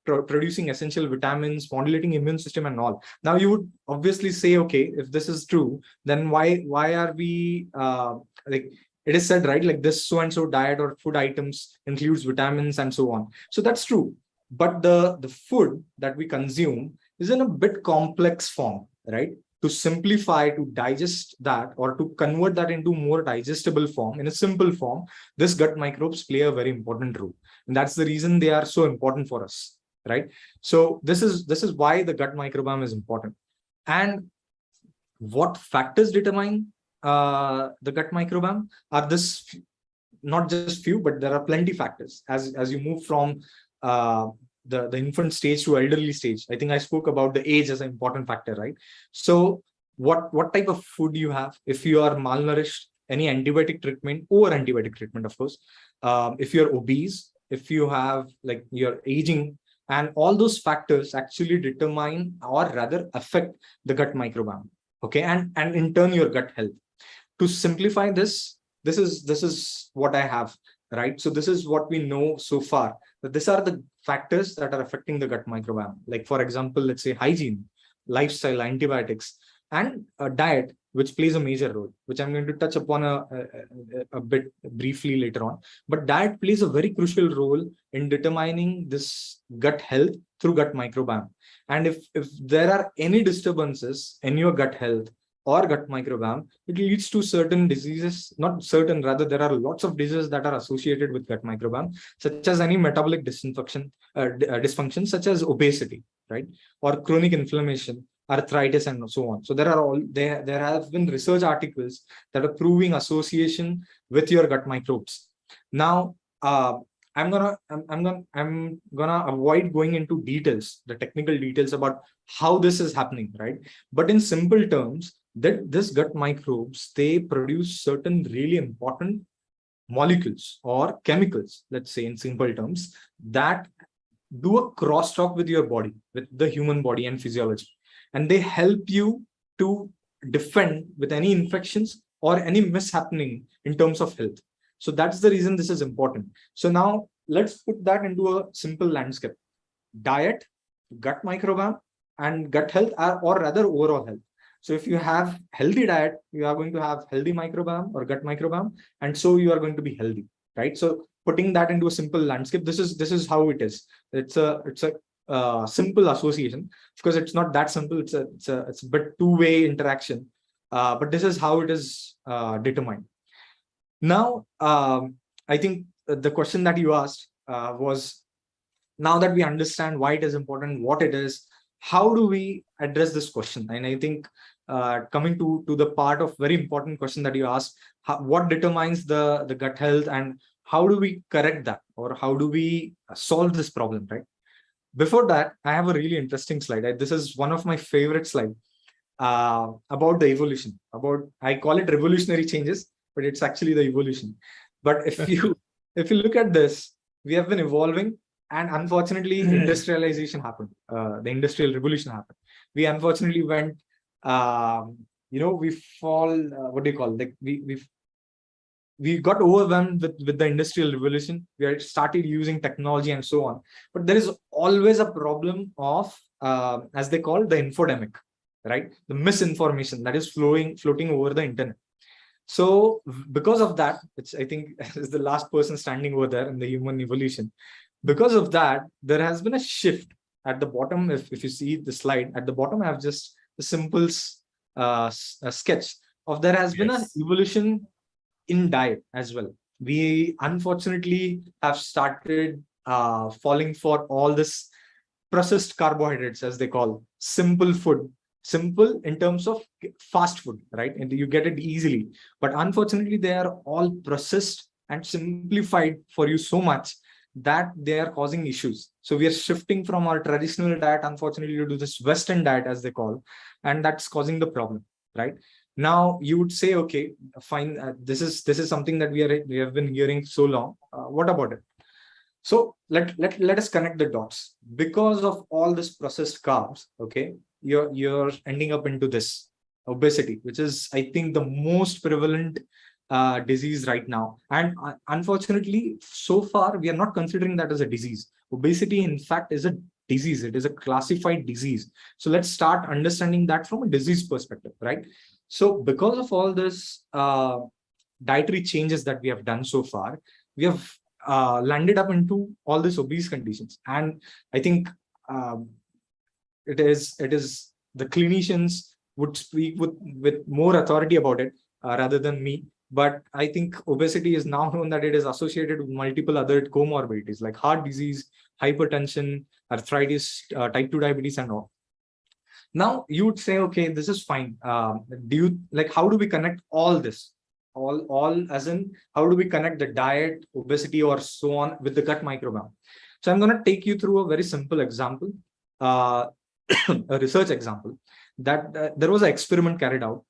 producing essential vitamins, modulating immune system and all. Now you would obviously say, okay, if this is true, then why are we like it is said, right, like this so and so diet or food items includes vitamins and so on. So that's true. But the food that we consume is in a bit complex form, right? To simplify, to digest that, or to convert that into more digestible form, in a simple form, this gut microbes play a very important role. And that's the reason they are so important for us, right? So this is why the gut microbiome is important. And what factors determine the gut microbiome are this, not just few, but there are plenty factors as you move from the infant stage to elderly stage. I think I spoke about the age as an important factor, right? So what type of food you have, if you are malnourished, any antibiotic treatment, over antibiotic treatment, of course, if you're obese, if you have, like, you're aging, and all those factors actually determine, or rather affect, the gut microbiome. Okay, and in turn your gut health. To simplify this is what I have, right? So this is what we know so far, that these are the factors that are affecting the gut microbiome. Like, for example, let's say hygiene, lifestyle, antibiotics, and a diet, which plays a major role, which I'm going to touch upon a bit briefly later on. But diet plays a very crucial role in determining this gut health through gut microbiome. And if there are any disturbances in your gut health or gut microbiome, it leads to certain diseases, not certain, rather there are lots of diseases that are associated with gut microbiome, such as any metabolic dysfunction, such as obesity, right? Or chronic inflammation, arthritis, and so on. So there have been research articles that are proving association with your gut microbes. Now, I'm gonna avoid going into details, the technical details about how this is happening, right? But in simple terms, that this gut microbes, they produce certain really important molecules or chemicals, let's say in simple terms, that do a crosstalk with your body, with the human body and physiology. And they help you to defend with any infections or any mishappening in terms of health. So that's the reason this is important. So now let's put that into a simple landscape. Diet, gut microbiome, and gut health, or rather overall health. So if you have healthy diet, you are going to have healthy microbiome or gut microbiome, and so you are going to be healthy, right? So putting that into a simple landscape, this is how it is. It's a simple association. Of course, it's not that simple. It's a bit two-way interaction, but this is how it is determined. Now, I think the question that you asked was, now that we understand why it is important, what it is, how do we address this question? And I think coming to the part of very important question that you asked, what determines the gut health, and how do we correct that, or how do we solve this problem, right? Before that, I have a really interesting slide. This is one of my favorite slides about the evolution. I call it revolutionary changes, but it's actually the evolution. But if you look at this, we have been evolving, and unfortunately, industrialization happened. The industrial revolution happened. We unfortunately went, we fall. What do you call? Like we got overwhelmed with the industrial revolution. We had started using technology and so on. But there is always a problem of, as they call, the infodemic, right? The misinformation that is floating over the internet. So because of that, which I think is the last person standing over there in the human evolution, because of that, there has been a shift at the bottom. If you see the slide at the bottom, I have just a simple sketch of there has been an evolution in diet as well. We unfortunately have started falling for all this processed carbohydrates, as they call, simple food. Simple in terms of fast food, right? And you get it easily. But unfortunately, they are all processed and simplified for you so much that they are causing issues. So we are shifting from our traditional diet, unfortunately, to this Western diet, as they call, and that's causing the problem, right? Now you would say, okay, fine, this is something that we have been hearing so long. What about it? So let us connect the dots. Because of all this processed carbs, okay, you're ending up into this obesity, which is, I think, the most prevalent disease right now. And unfortunately, so far, we are not considering that as a disease. Obesity, in fact, is a disease. It is a classified disease. So let's start understanding that from a disease perspective, right? So because of all this dietary changes that we have done so far, we have landed up into all these obese conditions. And I think it is the clinicians would speak with more authority about it rather than me. But I think obesity is now known that it is associated with multiple other comorbidities like heart disease, hypertension, arthritis, type 2 diabetes, and all. Now you would say, okay, this is fine. How do we connect all this? All as in, how do we connect the diet, obesity, or so on with the gut microbiome? So I'm going to take you through a very simple example, a research example that there was an experiment carried out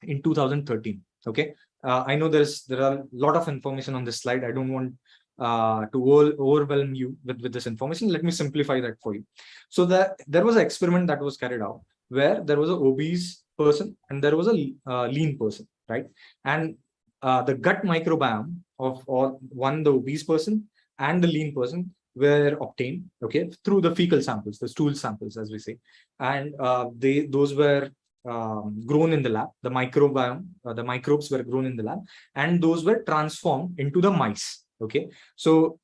in 2013. Okay, I know there are a lot of information on this slide. I don't want to overwhelm you with this information. Let me simplify that for you. So there was an experiment that was carried out where there was an obese person and there was a lean person, right? And the gut microbiome of the obese person and the lean person were obtained, okay, through the fecal samples, the stool samples, as we say, and those were grown in the lab. The microbiome, the microbes were grown in the lab, and those were transformed into the mice. Okay, so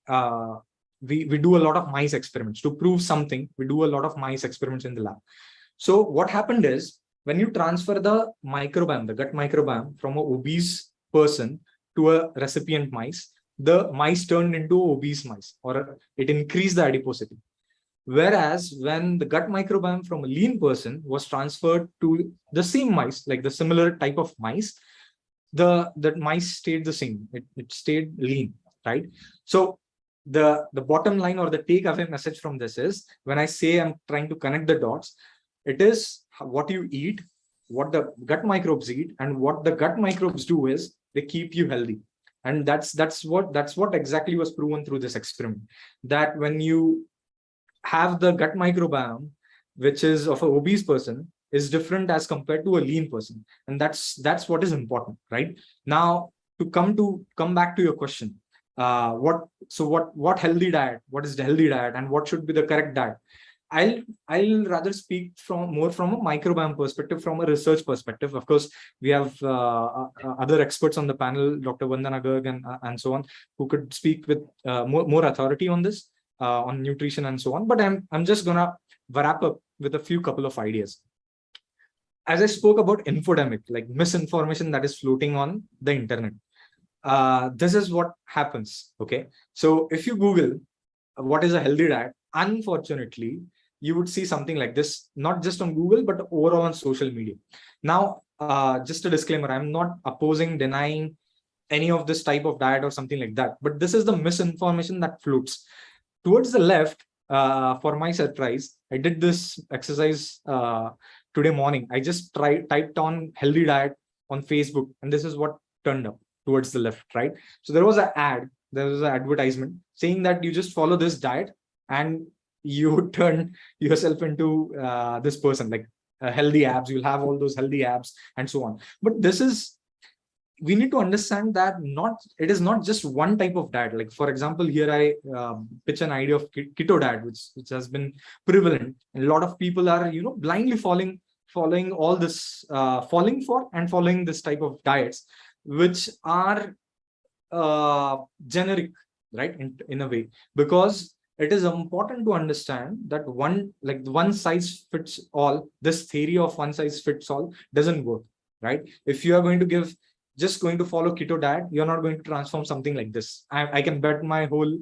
we do a lot of mice experiments to prove something. We do a lot of mice experiments in the lab. So what happened is, when you transfer the microbiome, the gut microbiome, from an obese person to a recipient mice, the mice turned into obese mice, or it increased the adiposity. Whereas when the gut microbiome from a lean person was transferred to the same mice, like the similar type of mice, the mice stayed the same. It stayed lean, right? So the bottom line or the takeaway message from this is, when I say I'm trying to connect the dots, it is what you eat, what the gut microbes eat, and what the gut microbes do is they keep you healthy. And that's what exactly was proven through this experiment, that when you have the gut microbiome, which is of an obese person, is different as compared to a lean person. And that's what is important, right? Now, to come back to your question, what healthy diet, what is the healthy diet, and what should be the correct diet? I'll rather speak more from a microbiome perspective, from a research perspective. Of course, we have other experts on the panel, Dr. Vandana Garg and so on, who could speak with more authority on this, on nutrition and so on. But I'm just gonna wrap up with a couple of ideas. As I spoke about infodemic, like misinformation that is floating on the internet. This is what happens. Okay, so if you Google what is a healthy diet, unfortunately, you would see something like this, not just on Google, but overall on social media. Now, just a disclaimer, I'm not opposing, denying any of this type of diet or something like that, but this is the misinformation that floats. Towards the left, for my surprise, I did this exercise today morning. I just typed on healthy diet on Facebook, and this is what turned up towards the left, right? So there was an ad, there was an advertisement saying that you just follow this diet and you turn yourself into this person, like healthy abs, you'll have all those healthy abs and so on. But we need to understand that it is not just one type of diet. Like, for example, here I pitch an idea of keto diet, which has been prevalent. And a lot of people are, blindly following all this, following this type of diets, which are generic, right? In a way, because it is important to understand that one size fits all, this theory of one size fits all doesn't work, right? If you are going to follow keto diet, you're not going to transform something like this. I can bet my whole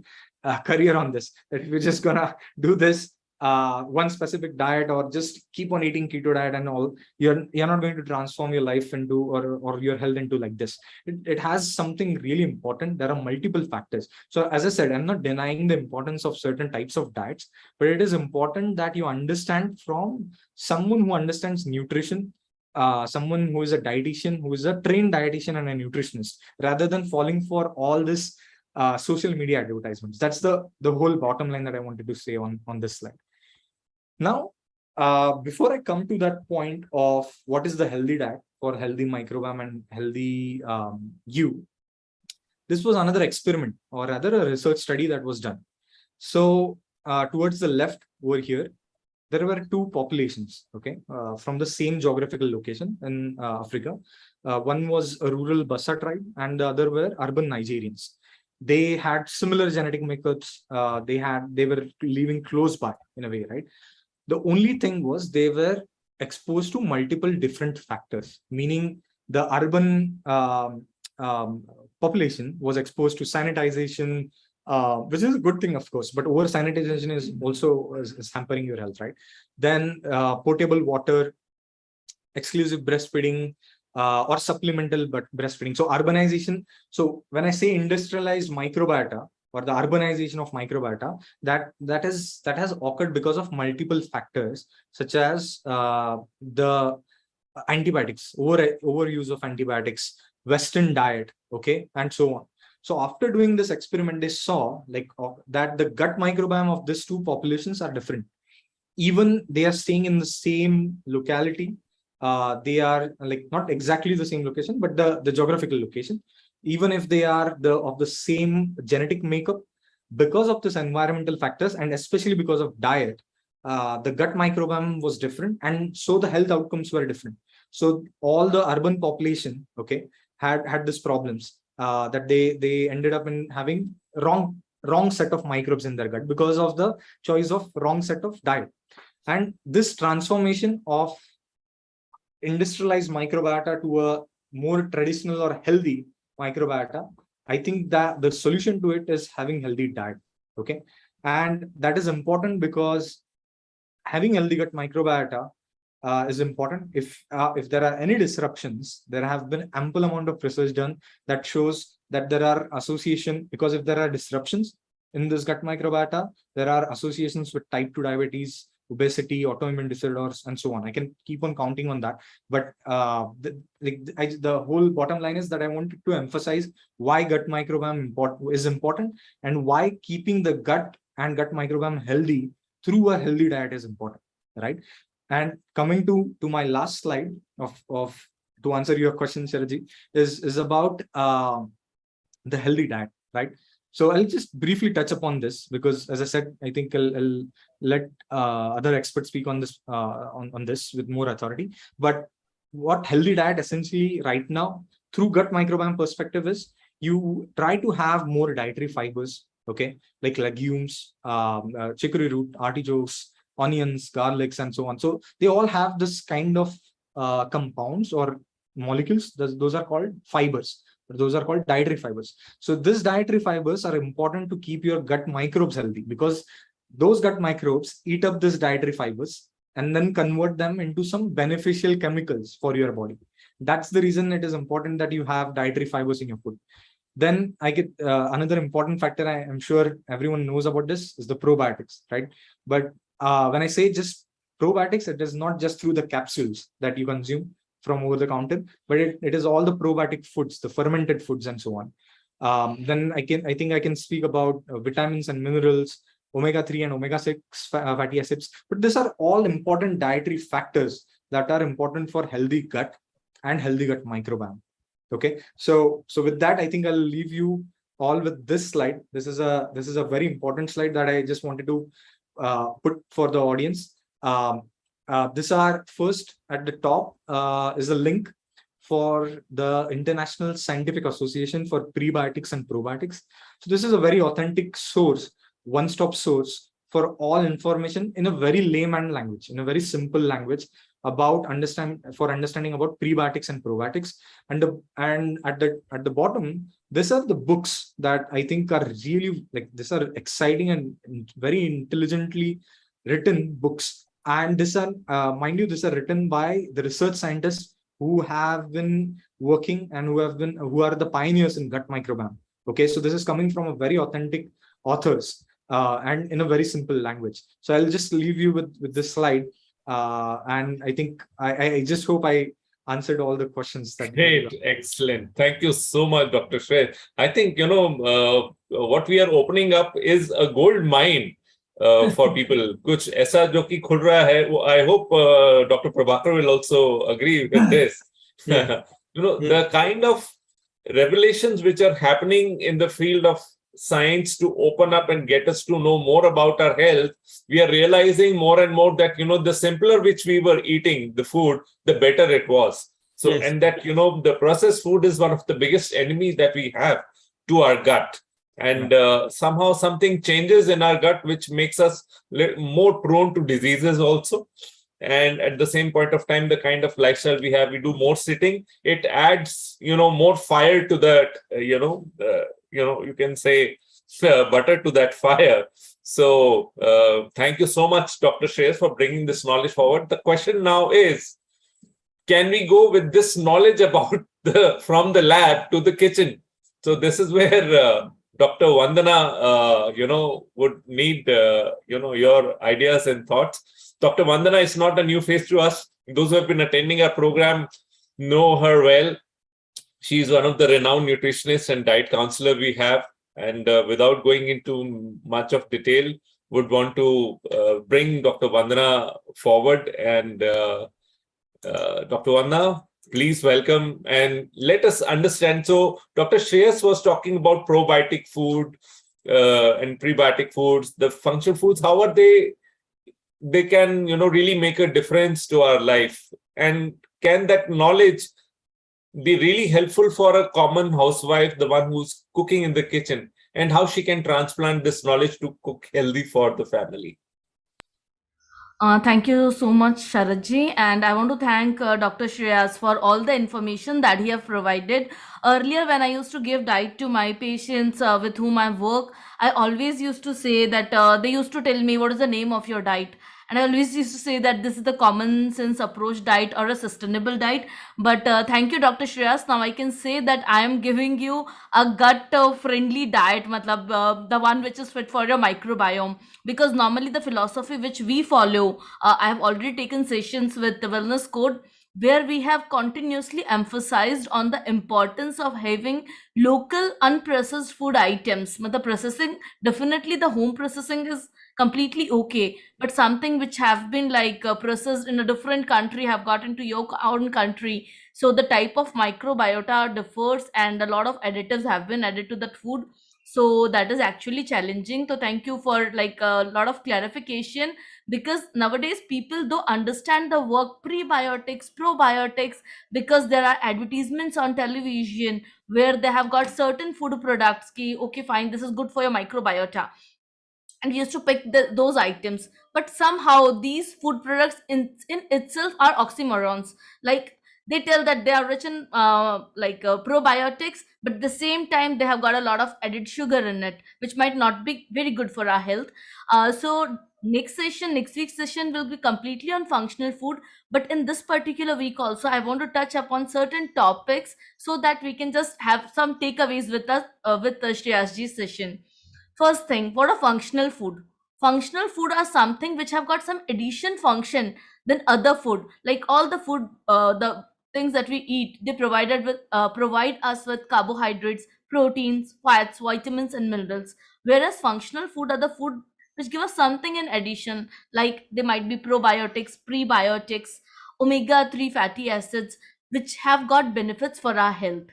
career on this, that if you're just gonna do this one specific diet or just keep on eating keto diet and all, you're not going to transform your life into or your health into like this. It has something really important. There are multiple factors. So as I said, I'm not denying the importance of certain types of diets, but it is important that you understand from someone who understands nutrition, someone who is a dietitian, who is a trained dietitian and a nutritionist, rather than falling for all this social media advertisements. That's the whole bottom line that I wanted to say on this slide. Now, before I come to that point of what is the healthy diet for healthy microbiome and healthy you, this was another experiment or rather a research study that was done. So towards the left over here, there were two populations, okay, from the same geographical location in Africa. One was a rural Bassa tribe and the other were urban Nigerians. They had similar genetic makeups. They were living close by in a way, right? The only thing was they were exposed to multiple different factors, meaning the urban population was exposed to sanitization, which is a good thing, of course, but over sanitization is also is hampering your health, right? Then potable water, exclusive breastfeeding, or supplemental breastfeeding. So urbanization. So when I say industrialized microbiota or the urbanization of microbiota, that has occurred because of multiple factors, such as the antibiotics, overuse of antibiotics, Western diet, okay, and so on. So after doing this experiment, they saw that the gut microbiome of these two populations are different. Even they are staying in the same locality. They are not exactly the same location, but the geographical location. Even if they are of the same genetic makeup, because of this environmental factors and especially because of diet, the gut microbiome was different, and so the health outcomes were different. So all the urban population, okay, had these problems, that they ended up in having wrong set of microbes in their gut because of the choice of wrong set of diet. And this transformation of industrialized microbiota to a more traditional or healthy microbiota, I think that the solution to it is having healthy diet, okay? And that is important because having healthy gut microbiota is important. If there are any disruptions, there have been ample amount of research done that shows that there are association, because if there are disruptions in this gut microbiota, there are associations with type 2 diabetes, obesity, autoimmune disorders, and so on. I can keep on counting on that. But the whole bottom line is that I wanted to emphasize why gut microbiome is important and why keeping the gut and gut microbiome healthy through a healthy diet is important, right? And coming to my last slide of to answer your question, Sharaji, is about the healthy diet, right? So I'll just briefly touch upon this because, as I said, I think I'll let other experts speak on this on this with more authority. But what healthy diet essentially right now, through gut microbiome perspective, is you try to have more dietary fibers, okay, like legumes, chicory root, artichokes, onions, garlics, and so on. So they all have this kind of compounds or molecules. Those are called fibers. Those are called dietary fibers. So these dietary fibers are important to keep your gut microbes healthy, because those gut microbes eat up these dietary fibers and then convert them into some beneficial chemicals for your body. That's the reason it is important that you have dietary fibers in your food. Then I get another important factor, I am sure everyone knows about this, is the probiotics, right? But when I say just probiotics, it is not just through the capsules that you consume from over the counter, but it is all the probiotic foods, the fermented foods, and so on. Then I think I can speak about vitamins and minerals, omega-3 and omega-6 fatty acids. But these are all important dietary factors that are important for healthy gut and healthy gut microbiome. Okay, so with that, I think I'll leave you all with this slide. This is a very important slide that I just wanted to put for the audience. These are first at the top is a link for the International Scientific Association for Prebiotics and Probiotics. So this is a very authentic source, one-stop source for all information in a very layman language, in a very simple language about understanding about prebiotics and probiotics. And at the bottom, these are the books that I think are really these are exciting and very intelligently written books. And these are, mind you, these are written by the research scientists who have been working and who are the pioneers in gut microbiome. Okay, so this is coming from a very authentic authors and in a very simple language. So I'll just leave you with this slide. And I think I just hope I answered all the questions. Great, excellent. Thank you so much, Dr. Shreya. I think, what we are opening up is a gold mine for people. कुछ ऐसा जो कि खुल रहा है, वो I hope Dr. Prabhakar will also agree with this. Yeah. You know, Yeah. the kind of revelations which are happening in the field of science to open up and get us to know more about our health, we are realizing more and more that, you know, the simpler which we were eating the food, the better it was. So, Yes. and that, you know, the processed food is one of the biggest enemies that we have to our gut. And somehow something changes in our gut, which makes us more prone to diseases also. And at the same point of time, the kind of lifestyle we have, we do more sitting, it adds, you know, more fire to that, you can say butter to that fire. So thank you so much, Dr. Shreyas, for bringing this knowledge forward. The question now is, can we go with this knowledge about from the lab to the kitchen? So this is where Dr. Vandana, would need, your ideas and thoughts. Dr. Vandana is not a new face to us. Those who have been attending our program know her well. She's one of the renowned nutritionists and diet counselor we have. And without going into much of detail, would want to bring Dr. Vandana forward. And Dr. Vandana, please welcome and let us understand. So Dr. Shreyas was talking about probiotic food and prebiotic foods, the functional foods. How are they can, really make a difference to our life? And can that knowledge be really helpful for a common housewife, the one who's cooking in the kitchen, and how she can transplant this knowledge to cook healthy for the family? Thank you so much, Sharadji, and I want to thank Dr. Shreyas for all the information that he have provided. Earlier, when I used to give diet to my patients with whom I work, I always used to say that they used to tell me, what is the name of your diet? And I always used to say that this is the common sense approach diet or a sustainable diet. But thank you, Dr. Shreyas. Now I can say that I am giving you a gut friendly diet, matlab, the one which is fit for your microbiome. Because normally the philosophy which we follow, I have already taken sessions with the Wellness Code, where we have continuously emphasized on the importance of having local unprocessed food items. The processing, definitely the home processing is completely okay, but something which have been processed in a different country have got into your own country, so the type of microbiota differs and a lot of additives have been added to that food. So that is actually challenging. So thank you for a lot of clarification, because nowadays people don't understand the work prebiotics, probiotics, because there are advertisements on television where they have got certain food products ki, okay fine, this is good for your microbiota, and we used to pick those items. But somehow these food products in itself are oxymorons. Like, they tell that they are rich in probiotics, but at the same time they have got a lot of added sugar in it, which might not be very good for our health. So next week's session will be completely on functional food, but in this particular week also I want to touch upon certain topics so that we can just have some takeaways with us with Shreyasji's session. First thing, what are functional food? Functional food are something which have got some addition function than other food. Like all the food, the things that we eat, they provide us with carbohydrates, proteins, fats, vitamins, and minerals. Whereas functional food are the food which give us something in addition, like they might be probiotics, prebiotics, omega-3 fatty acids, which have got benefits for our health.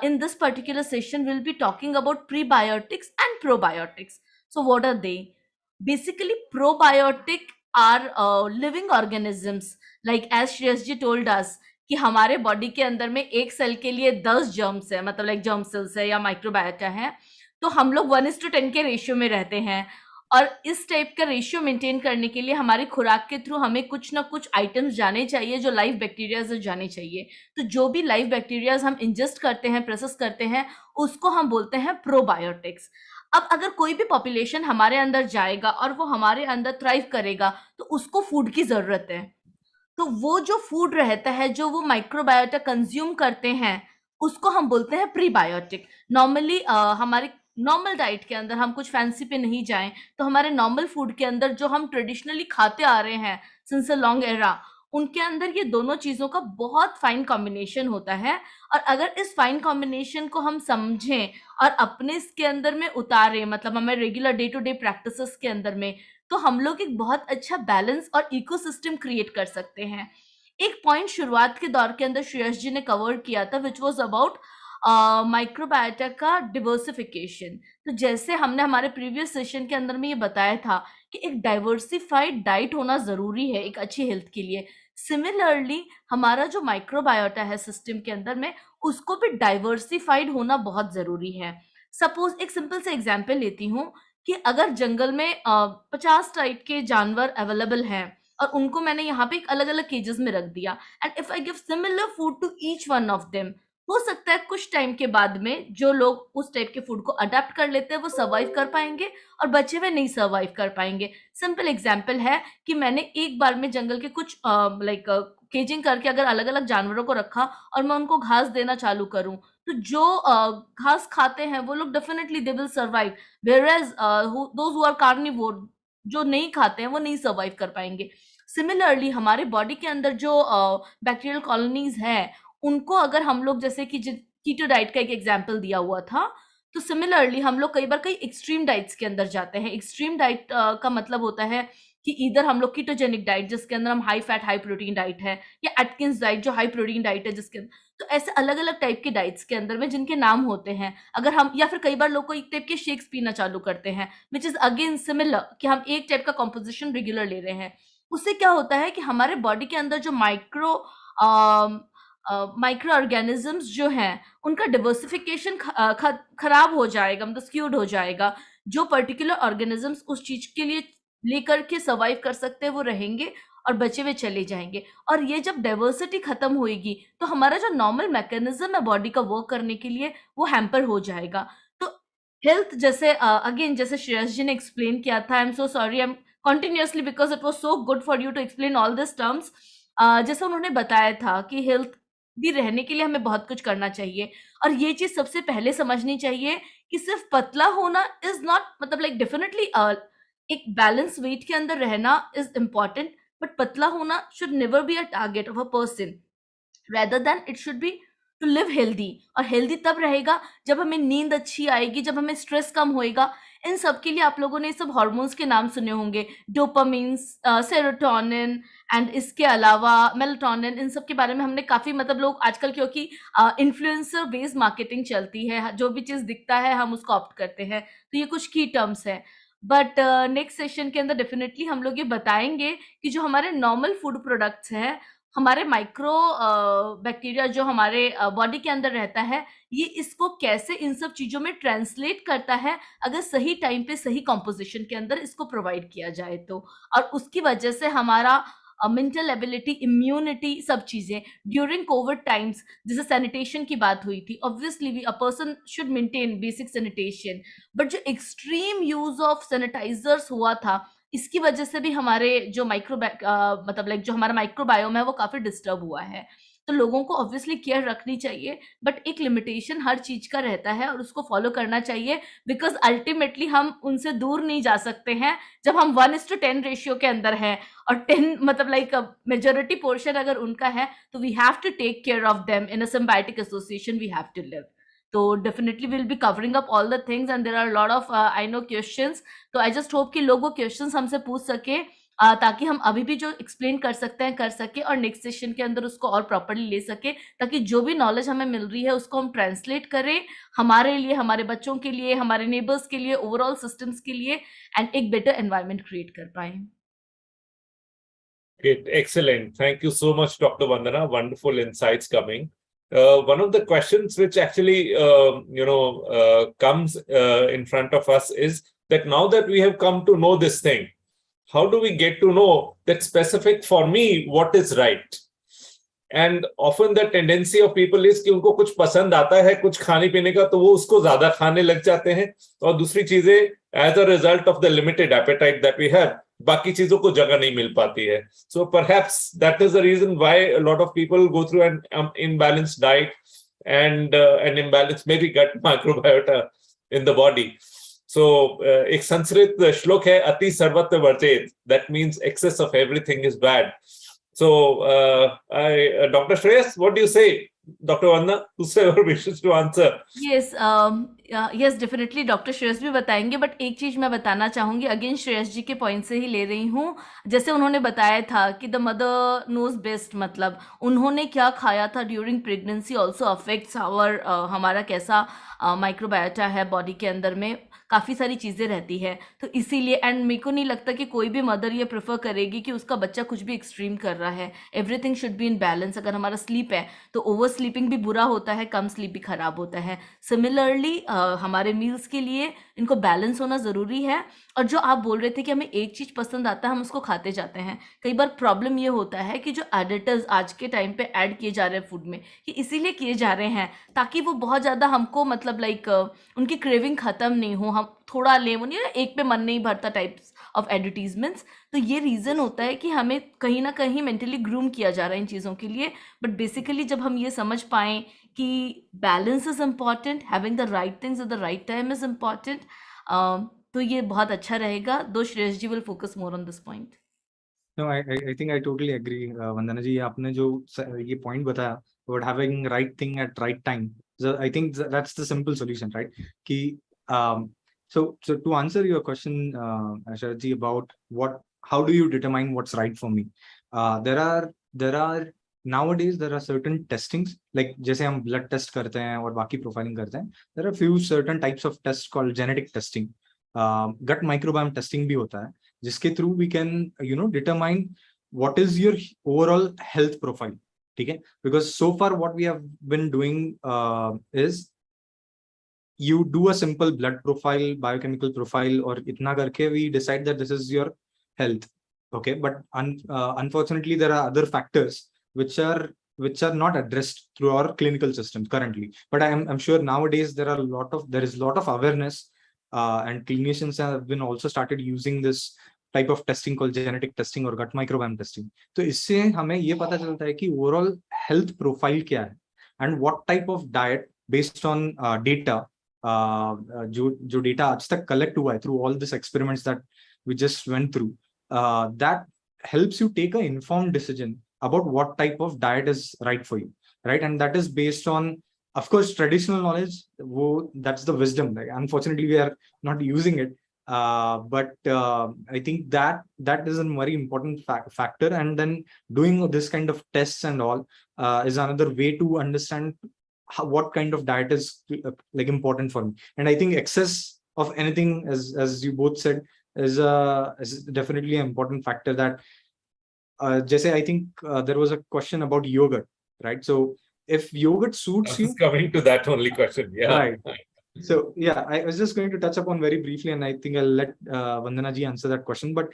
In this particular session, we'll be talking about prebiotics and probiotics. So, what are they? Basically, probiotic are living organisms. Like as Shreyas ji told us, कि हमारे body के अंदर में एक cell के लिए 10 germs है, मतलब लाइक जर्म सेल्स है या माइक्रोबायोटा है, तो हम लोग 1:10 के रेशियो में रहते हैं. और इस टाइप का रेशियो मेंटेन करने के लिए हमारी खुराक के थ्रू हमें कुछ ना कुछ आइटम्स जाने चाहिए जो लाइव बैक्टीरियाज जाने चाहिए. तो जो भी लाइव बैक्टीरियाज हम इंजेस्ट करते हैं, प्रोसेस करते हैं, उसको हम बोलते हैं प्रोबायोटिक्स. अब अगर कोई भी पॉपुलेशन हमारे अंदर जाएगा और वो हमारे अंदर थ्राइव करेगा, तो उसको फूड की जरूरत है. तो वो जो फूड रहता है, जो वो माइक्रोबायोटा कंज्यूम करते हैं, उसको हम बोलते हैं प्रीबायोटिक. नॉर्मली हमारे नॉर्मल डाइट के अंदर, हम कुछ फैंसी पे नहीं जाएं, तो हमारे नॉर्मल फूड के अंदर जो हम ट्रेडिशनली खाते आ रहे हैं सिंस अ लॉन्ग एरा, उनके अंदर ये दोनों चीजों का बहुत फाइन कॉम्बिनेशन होता है। और अगर इस फाइन कॉम्बिनेशन को हम समझें और अपने इसके अंदर में उतारें, मतलब हमें regular day to day practices के अंदर में, तो हम लोग एक बहुत अच्छा बैलेंस और इकोसिस्टम क्रिएट कर सकते हैं। एक पॉइंट शुरुआत के दौर के अंदर श्रेयस जी ने कवर किया था, विच वाज अबाउट माइक्रोबायोटा का डिवर्सिफिकेशन। तो जैसे हमने हमारे प्रीवियस सेशन के अंदर में ये बताया था कि एक डाइवर्सिफाइड डाइट होना जरूरी है एक अच्छी हेल्थ के लिए, सिमिलरली हमारा जो माइक्रोबायोटा है सिस्टम के अंदर में, उसको भी डाइवर्सिफाइड होना बहुत जरूरी है। सपोज एक सिंपल से एग्जांपल लेती हूँ कि अगर जंगल में 50 टाइप के जानवर अवेलेबल हैं और उनको मैंने यहाँ पे एक अलग अलग केजेस में रख दिया, and if I give similar food to each one of them, हो सकता है कुछ टाइम के बाद में जो लोग उस टाइप के फूड को अडेप्ट कर लेते हैं वो सर्वाइव कर पाएंगे और बचे हुए नहीं सर्वाइव कर पाएंगे। सिंपल एग्जांपल है कि मैंने एक बार में जंगल के कुछ केजिंग करके अगर अलग अलग जानवरों को रखा और मैं उनको घास देना चालू करूं, तो जो घास खाते हैं वो लोग definitely they will survive, whereas those who are carnivore, जो नहीं खाते हैं वो नहीं सर्वाइव कर पाएंगे। सिमिलरली हमारे बॉडी के अंदर जो बैक्टीरियल कॉलोनीज है, उनको अगर हम लोग जैसे कि कीटो डाइट का एक एग्जांपल दिया हुआ था, तो सिमिलरली हम लोग कई बार कई एक्सट्रीम डाइट्स के अंदर जाते हैं। एक्सट्रीम डाइट का मतलब होता है कि इधर हम लोग कीटोजेनिक डाइट जिसके अंदर हम high fat high protein diet है, या एटकिंस डाइट जो हाई प्रोटीन डाइट है जिसके अंदर, तो ऐसे अलग अलग टाइप के डाइट्स के अंदर में जिनके नाम होते हैं, अगर हम, या फिर कई बार लोग को एक टाइप के शेक्स पीना चालू करते हैं, विच इज अगेन सिमिलर कि हम एक टाइप का कॉम्पोजिशन रेगुलर ले रहे हैं। उससे क्या होता है कि हमारे बॉडी के अंदर जो माइक्रो ऑर्गेनिजम्स जो हैं उनका डिवर्सिफिकेशन खराब हो जाएगा, मतलब स्क्यूड हो जाएगा। जो पर्टिकुलर ऑर्गेनिजम्स उस चीज के लिए लेकर के सर्वाइव कर सकते हैं वो रहेंगे और बचे हुए चले जाएंगे। और ये जब डाइवर्सिटी खत्म होएगी तो हमारा जो नॉर्मल मैकेनिज्म है बॉडी का वर्क करने के लिए वो हैम्पर हो जाएगा। तो हेल्थ जैसे अगेन जैसे श्रेयस जी ने एक्सप्लेन किया था, I am so sorry, I am continuously because it was so good for you to explain all these terms। जैसे उन्होंने बताया था कि हेल्थ भी रहने के लिए हमें बहुत कुछ करना चाहिए, और ये चीज सबसे पहले समझनी चाहिए कि सिर्फ पतला होना इज नॉट, मतलब लाइक डेफिनेटली एक बैलेंस वेट के अंदर रहना इज इम्पॉर्टेंट, बट पतला होना should never be a target of a person, rather than it should be to live healthy। और हेल्दी तब रहेगा जब हमें नींद अच्छी आएगी, जब हमें स्ट्रेस कम होएगा। इन सब के लिए आप लोगों ने सब हार्मोन्स के नाम सुने होंगे, डोपामिन, सेरोटोनिन एंड इसके अलावा मेलाटोनिन, इन सब के बारे में हमने काफी, मतलब लोग आजकल क्योंकि इन्फ्लुएंसर बेस्ड मार्केटिंग चलती है, जो भी चीज दिखता है हम उसको ऑप्ट करते हैं, तो ये कुछ की टर्म्स हैं। बट नेक्स्ट सेशन के अंदर डेफिनेटली हम लोग ये बताएंगे कि जो हमारे नॉर्मल फूड प्रोडक्ट्स हैं, हमारे माइक्रो बैक्टीरिया जो हमारे बॉडी के अंदर रहता है, ये इसको कैसे इन सब चीजों में ट्रांसलेट करता है अगर सही टाइम पे सही कॉम्पोजिशन के अंदर इसको प्रोवाइड किया जाए तो। और उसकी वजह से हमारा मेंटल एबिलिटी, इम्यूनिटी, सब चीजें ड्यूरिंग कोविड टाइम्स, जैसे सैनिटेशन की बात हुई थी, obviously a person should maintain basic sanitation, but जो एक्सट्रीम यूज ऑफ सैनिटाइजर्स हुआ था, इसकी वजह से भी हमारे जो मतलब लाइक जो हमारा माइक्रोबायोम है वो काफी डिस्टर्ब हुआ है। तो लोगों को ऑब्वियसली केयर रखनी चाहिए, बट एक लिमिटेशन हर चीज का रहता है और उसको फॉलो करना चाहिए, बिकॉज अल्टीमेटली हम उनसे दूर नहीं जा सकते हैं जब हम 1:10 रेशियो के अंदर है, और 10 मतलब लाइक मेजोरिटी पोर्शन अगर उनका है, तो we have to take care of them in a symbiotic association, we have to live. तो definitely we'll be covering up all the things, and there are a lot of I know questions, तो I just hope कि लोग वो questions हमसे पूछ सके, ताकि हम अभी भी जो explain कर सकते हैं कर सके, और next session के अंदर उसको और properly ले सके, ताकि जो भी knowledge हमें मिल रही है उसको हम translate करें हमारे लिए, हमारे बच्चों के लिए, हमारे neighbors के लिए, overall systems के लिए, and एक better environment create कर पाएं। Great, excellent. Thank you so much, Dr. Vandana. Wonderful insights coming. One of the questions which actually comes in front of us is that now that we have come to know this thing, how do we get to know that specific for me what is right? And often the tendency of people is कि उनको कुछ पसंद आता है कुछ खाने पीने का, तो वो उसको ज्यादा खाने लग जाते हैं, और दूसरी चीजें as a result of the limited appetite that we have, बाकी चीजों को जगह नहीं मिल पाती है. So perhaps that is the reason why a lot of people go through an imbalanced diet and an imbalanced maybe gut microbiota in the body. So एक संस्कृत श्लोक है, अति सर्वत्र वर्जेत, that means excess of everything is bad. So, Dr. Shreyas, what do you say? Dr. Vanna, whosoever wishes to answer. Yes definitely doctor Shreyas भी बताएंगे, but एक चीज़ मैं बताना चाहूँगी, अगेन श्रेयस जी के पॉइंट से ही ले रही हूँ। जैसे उन्होंने बताया था कि द मदर नोज बेस्ट, मतलब उन्होंने क्या खाया था during pregnancy also affects our, हमारा कैसा माइक्रोबायोटा है बॉडी के अंदर में, काफ़ी सारी चीज़ें रहती है। तो इसीलिए, एंड मेरे को नहीं लगता कि कोई भी मदर ये प्रेफर करेगी कि उसका बच्चा कुछ भी एक्सट्रीम कर रहा है। Everything should be in balance. अगर हमारा स्लीप है तो ओवर स्लीपिंग भी बुरा होता है, कम स्लीप भी खराब होता है। सिमिलरली हमारे मील्स के लिए इनको बैलेंस होना ज़रूरी है। और जो आप बोल रहे थे कि हमें एक चीज़ पसंद आता है हम उसको खाते जाते हैं, कई बार प्रॉब्लम ये होता है कि जो एडिटिव्स आज के टाइम पे ऐड किए जा रहे हैं फूड में, ये इसीलिए किए जा रहे हैं ताकि वो बहुत ज़्यादा हमको, मतलब लाइक उनकी क्रेविंग ख़त्म नहीं हो, हम थोड़ा लें, वो नहीं, एक पे मन नहीं भरता टाइप्स ऑफ एडवर्टीजमेंट्स। तो ये रीज़न होता है कि हमें कहीं ना कहीं मेंटली ग्रूम किया जा रहा है इन चीज़ों के लिए। बट बेसिकली जब हम ये समझ पाएँ कि balance is important, having the right things at the right time is important, तो ये बहुत अच्छा रहेगा। दो Shreyas ji will focus more on this point. No, I think I totally agree, Vandana ji. आपने जो ये point बताया about having right thing at right time, so I think that's the simple solution, right? कि so to answer your question, Sharad ji, about how do you determine what's right for me? There are nowadays there are certain testings, like जैसे हम blood test करते हैं और बाकी profiling करते हैं. There are few certain types of tests called genetic testing. Gut microbiome testing भी होता है, जिसके through we can determine what is your overall health profile, ठीक है? Because so far what we have been doing is you do a simple blood profile, biochemical profile, और इतना करके we decide that this is your health, okay? But unfortunately there are other factors which are not addressed through our clinical system currently. But I'm sure nowadays there is a lot of awareness, and clinicians have been also started using this type of testing called genetic testing or gut microbiome testing. तो इससे हमें ये पता चलता है कि overall health profile क्या है, and what type of diet based on data, जो डेटा आज तक कलेक्ट हुआ है through all these experiments that we just went through, that helps you take an informed decision about what type of diet is right for you, right? And that is based on, of course, traditional knowledge. That's the wisdom. Like, unfortunately, we are not using it, but I think that is a very important factor. And then doing this kind of tests and all is another way to understand what kind of diet is like important for me. And I think excess of anything, as you both said, is definitely an important factor. That Jesse, I think there was a question about yogurt, right? So if yogurt suits you, coming to that only question, yeah, right. So yeah, I was just going to touch upon very briefly, and I think I'll let Vandana ji answer that question. But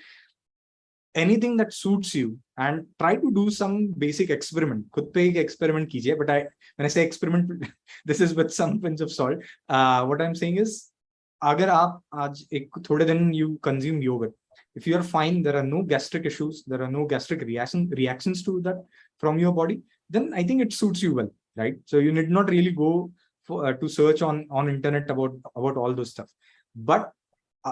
anything that suits you, and try to do some basic experiment. खुद पे एक experiment कीजिए. But when I say experiment, this is with some pinch of salt. What I'm saying is, अगर आप आज एक थोड़े दिन you consume yogurt, if you are fine, there are no gastric issues, there are no gastric reactions to that from your body, then I think it suits you well, right? So you need not really go to search on internet about all those stuff. But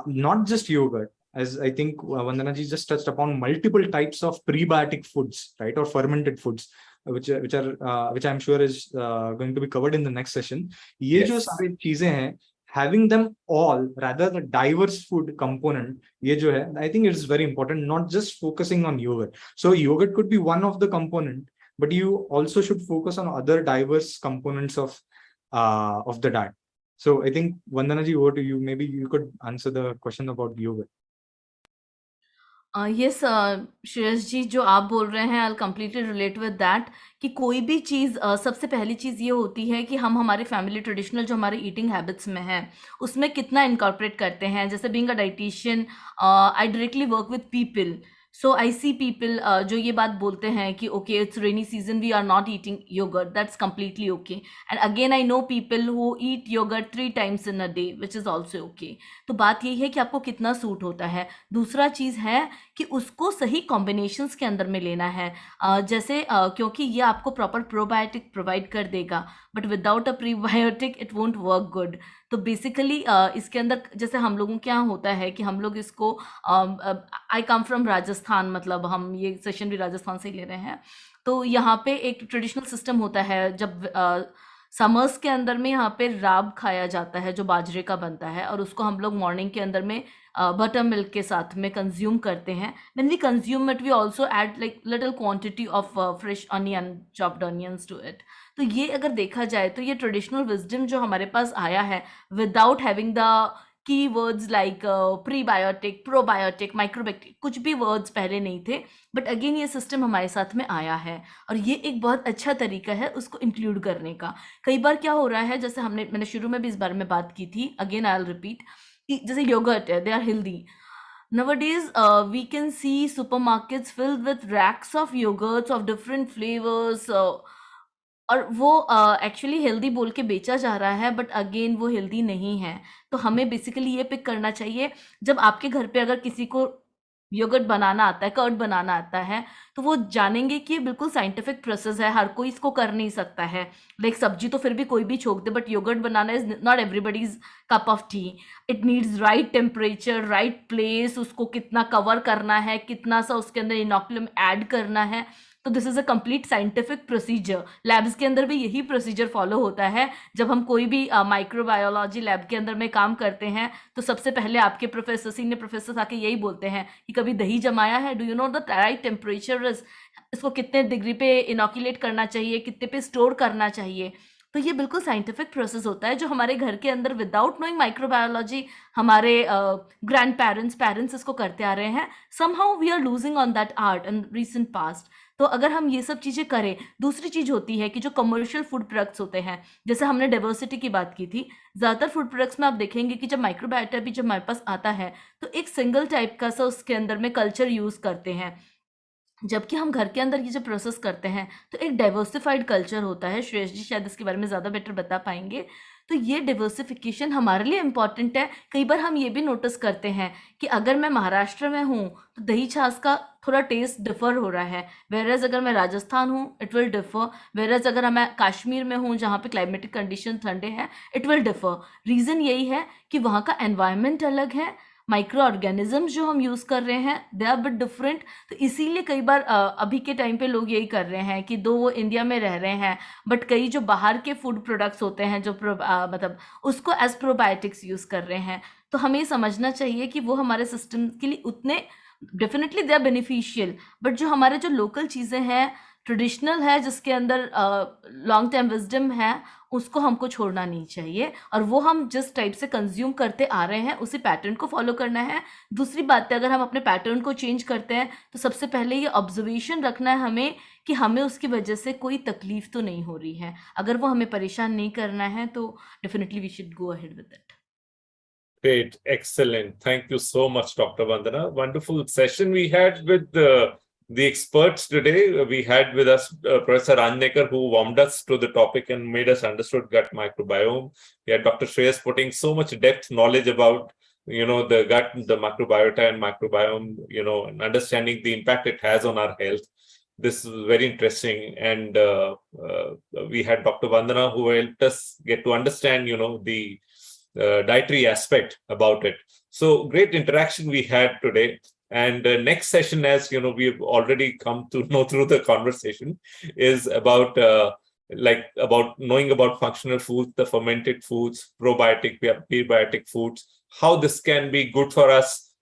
not just yogurt, as I think Vandana ji just touched upon, multiple types of prebiotic foods, right, or fermented foods, which I'm sure is going to be covered in the next session. ये जो सारी चीजें हैं, having them all, rather the diverse food component, ये जो है, I think it is very important, not just focusing on yogurt. So yogurt could be one of the component, but you also should focus on other diverse components of the diet. So I think Vandana ji, over to you. Maybe you could answer the question about yogurt. Yes Shreyas ji, जो आप बोल रहे हैं I completely relate with that, कि कोई भी चीज़ सबसे पहली चीज़ ये होती है कि हम हमारे फैमिली ट्रेडिशनल जो हमारे ईटिंग हैबिट्स में है उसमें कितना इनकॉर्पोरेट करते हैं. जैसे being a dietitian, I directly work with people, so I see people जो ये बात बोलते हैं कि okay it's rainy season, we are not eating yogurt, that's completely okay. And again I know people who eat yogurt 3 times in a day, which is also okay. तो बात यही है कि आपको कितना सूट होता है. दूसरा चीज़ है कि उसको सही कॉम्बिनेशंस के अंदर में लेना है। जैसे क्योंकि ये आपको प्रॉपर प्रोबायोटिक प्रोवाइड कर देगा, but without a prebiotic it won't work good. तो बेसिकली इसके अंदर जैसे हम लोगों के यहाँ होता है कि हम लोग इसको, आई कम फ्रॉम राजस्थान, मतलब हम ये सेशन भी राजस्थान से ही ले रहे हैं। तो यहाँ पे एक ट्रेडिशनल सिस्टम होता है, जब समर्स के अंदर में यहाँ पे राब खाया जाता है जो बाजरे का बनता है, और उसको हम लोग मॉर्निंग के अंदर में बटर मिल्क के साथ में कंज्यूम करते हैं। When we consume it we also add like little quantity of fresh onion, chopped onions to it. तो ये अगर देखा जाए तो ये ट्रेडिशनल विजडम जो हमारे पास आया है without having the key words like prebiotic, probiotic, microbiotic, कुछ भी वर्ड्स पहले नहीं थे, बट अगेन ये सिस्टम हमारे साथ में आया है और ये एक बहुत अच्छा तरीका है उसको इंक्लूड करने का। कई बार क्या हो रहा है, जैसे मैंने शुरू में भी इस बारे में बात की थी, अगेन आई विल रिपीट, जैसे योगर्ट है, they are healthy. Nowadays, we can see supermarkets filled with racks of yogurts of different flavors, और वो एक्चुअली हेल्दी बोल के बेचा जा रहा है, बट अगेन वो हेल्दी नहीं है। तो हमें बेसिकली ये पिक करना चाहिए, जब आपके घर पे अगर किसी को योगर्ट बनाना आता है, कर्ड बनाना आता है, तो वो जानेंगे कि ये बिल्कुल साइंटिफिक प्रोसेस है, हर कोई इसको कर नहीं सकता है। लाइक सब्जी तो फिर भी कोई भी छोक दे, बट योगर्ट बनाना is not everybody's cup of tea. It needs right temperature, right place, उसको कितना कवर करना है, कितना सा उसके अंदर इनोकुलम ऐड करना है। तो this is a complete scientific procedure. Labs के अंदर भी यही प्रोसीजर फॉलो होता है। जब हम कोई भी माइक्रोबायोलॉजी लैब के अंदर में काम करते हैं, तो सबसे पहले आपके प्रोफेसर, सीनियर प्रोफेसर आके यही बोलते हैं कि कभी दही जमाया है, do you know the right temperature is, इसको कितने डिग्री पे इनोकुलेट करना चाहिए, कितने पे स्टोर करना चाहिए। तो ये बिल्कुल साइंटिफिक प्रोसेस होता है जो हमारे घर के अंदर विदाउट नोइंग माइक्रोबायोलॉजी हमारे ग्रैंड पेरेंट्स इसको करते आ रहे हैं। Somehow we are losing on that art in recent past. तो अगर हम ये सब चीज़ें करें, दूसरी चीज़ होती है कि जो कमर्शियल फूड प्रोडक्ट्स होते हैं, जैसे हमने डाइवर्सिटी की बात की थी, ज़्यादातर फूड प्रोडक्ट्स में आप देखेंगे कि जब माइक्रोबायोटा भी जब हमारे पास आता है तो एक सिंगल टाइप का सा उसके अंदर में कल्चर यूज़ करते हैं, जबकि हम घर के अंदर ये जब प्रोसेस करते हैं तो एक डाइवर्सिफाइड कल्चर होता है। श्रेयस जी शायद इसके बारे में ज़्यादा बेटर बता पाएंगे। तो ये डाइवर्सिफिकेशन हमारे लिए इम्पॉर्टेंट है। कई बार हम ये भी नोटिस करते हैं कि अगर मैं महाराष्ट्र में हूँ तो दही छाछ का थोड़ा टेस्ट डिफर हो रहा है, वेरएज अगर मैं राजस्थान हूँ इट विल डिफर, वेरएज अगर मैं कश्मीर में हूँ जहाँ पे क्लाइमेटिक कंडीशन ठंडे हैं इट विल डिफर। रीज़न यही है कि वहाँ का एनवायरनमेंट अलग है, माइक्रो ऑर्गेनिजम्स जो हम यूज़ कर रहे हैं दे आर बिट डिफरेंट। तो इसीलिए कई बार अभी के टाइम पे लोग यही कर रहे हैं कि दो वो इंडिया में रह रहे हैं, बट कई जो बाहर के फूड प्रोडक्ट्स होते हैं जो मतलब उसको एज प्रोबायोटिक्स यूज़ कर रहे हैं। तो हमें समझना चाहिए कि वो हमारे सिस्टम के लिए उतने definitely they are beneficial, but जो हमारे जो लोकल चीज़ें हैं, ट्रेडिशनल है, जिसके अंदर लॉन्ग टर्म विजडम है, उसको हमको छोड़ना नहीं चाहिए। और वो हम जिस टाइप से कंज्यूम करते आ रहे हैं उसी पैटर्न को फॉलो करना है। दूसरी बात है, अगर हम अपने पैटर्न को चेंज करते हैं तो सबसे पहले ये ऑब्जर्वेशन रखना है हमें कि हमें उसकी वजह से कोई तकलीफ तो नहीं हो रही है। अगर वो हमें परेशान नहीं करना है तो definitely we should go ahead with it. Great, excellent. Thank you so much, Dr. Vandana. Wonderful session we had with the experts today. We had with us Professor Anjnekar, who warmed us to the topic and made us understood gut microbiome. We had Dr. Shreyas putting so much depth knowledge about, the gut, the microbiota and microbiome, and understanding the impact it has on our health. This is very interesting. And we had Dr. Vandana, who helped us get to understand, the dietary aspect about it. So great interaction we had today. And next session, as we've already come to know through the conversation, is about about knowing about functional foods, the fermented foods, probiotic, prebiotic foods, how this can be good for us,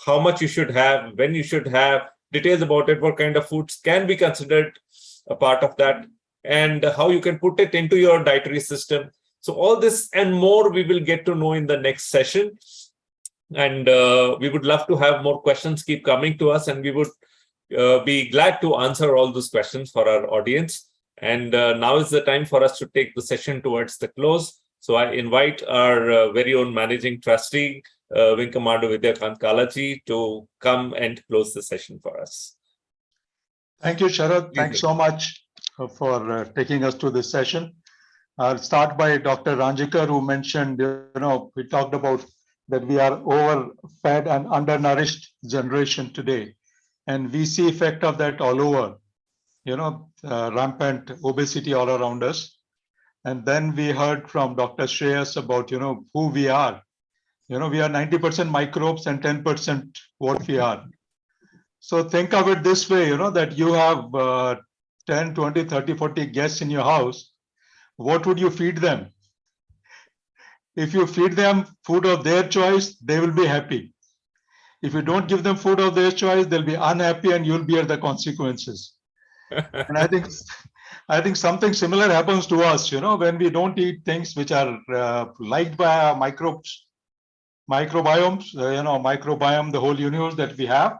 how much you should have, when you should have, details about it, what kind of foods can be considered a part of that, and how you can put it into your dietary system. So all this and more we will get to know in the next session. And we would love to have more questions keep coming to us, and we would be glad to answer all those questions for our audience. And now is the time for us to take the session towards the close. So I invite our very own managing trustee, Wing Commander Vidyakant Kalaji, to come and close the session for us. Thank you, Sharad. Thanks so much for taking us to this session. I'll start by Dr. Ranjikar, who mentioned, we talked about that we are overfed and undernourished generation today. And we see effect of that all over, rampant obesity all around us. And then we heard from Dr. Shreyas about, who we are. We are 90% microbes and 10% what we are. So think of it this way, that you have 10, 20, 30, 40 guests in your house. What would you feed them? If you feed them food of their choice, they will be happy. If you don't give them food of their choice, they'll be unhappy and you'll bear the consequences. And I think something similar happens to us, when we don't eat things which are liked by our microbiomes, microbiome, the whole universe that we have,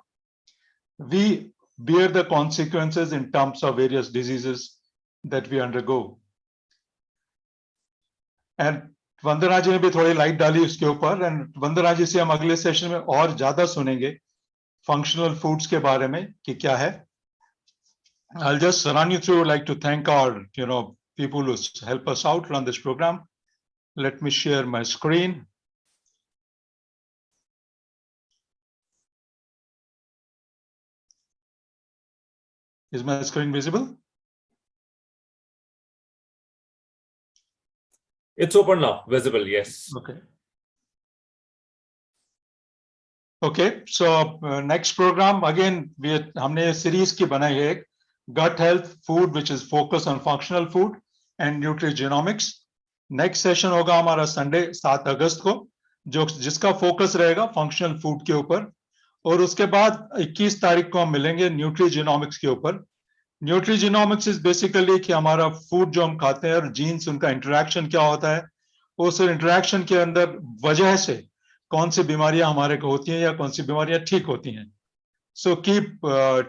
we bear the consequences in terms of various diseases that we undergo. And वंदना जी ने भी थोड़ी light डाली उसके ऊपर, and वंदना जी से हम अगले session में और ज्यादा सुनेंगे फंक्शनल फूड्स के बारे में कि क्या है. I'll just run you through, like to thank our people who help us out run this program. Let me share my screen. Is my screen visible? It's open now, visible, yes. Okay, so next program, again, हमने series की बनाई है, gut health food, which is focused on functional food and nutrigenomics. Next session होगा हमारा Sunday 7 अगस्त को, जिसका focus रहेगा functional food के ऊपर, और उसके बाद 21 तारीख को हम मिलेंगे nutrigenomics के ऊपर. Nutrigenomics is basically कि हमारा food जो हम खाते हैं और genes उनका interaction क्या होता है, उस interaction के अंदर वजह से कौन सी बीमारियां हमारे को होती हैं या कौन सी बीमारियां ठीक होती हैं. So keep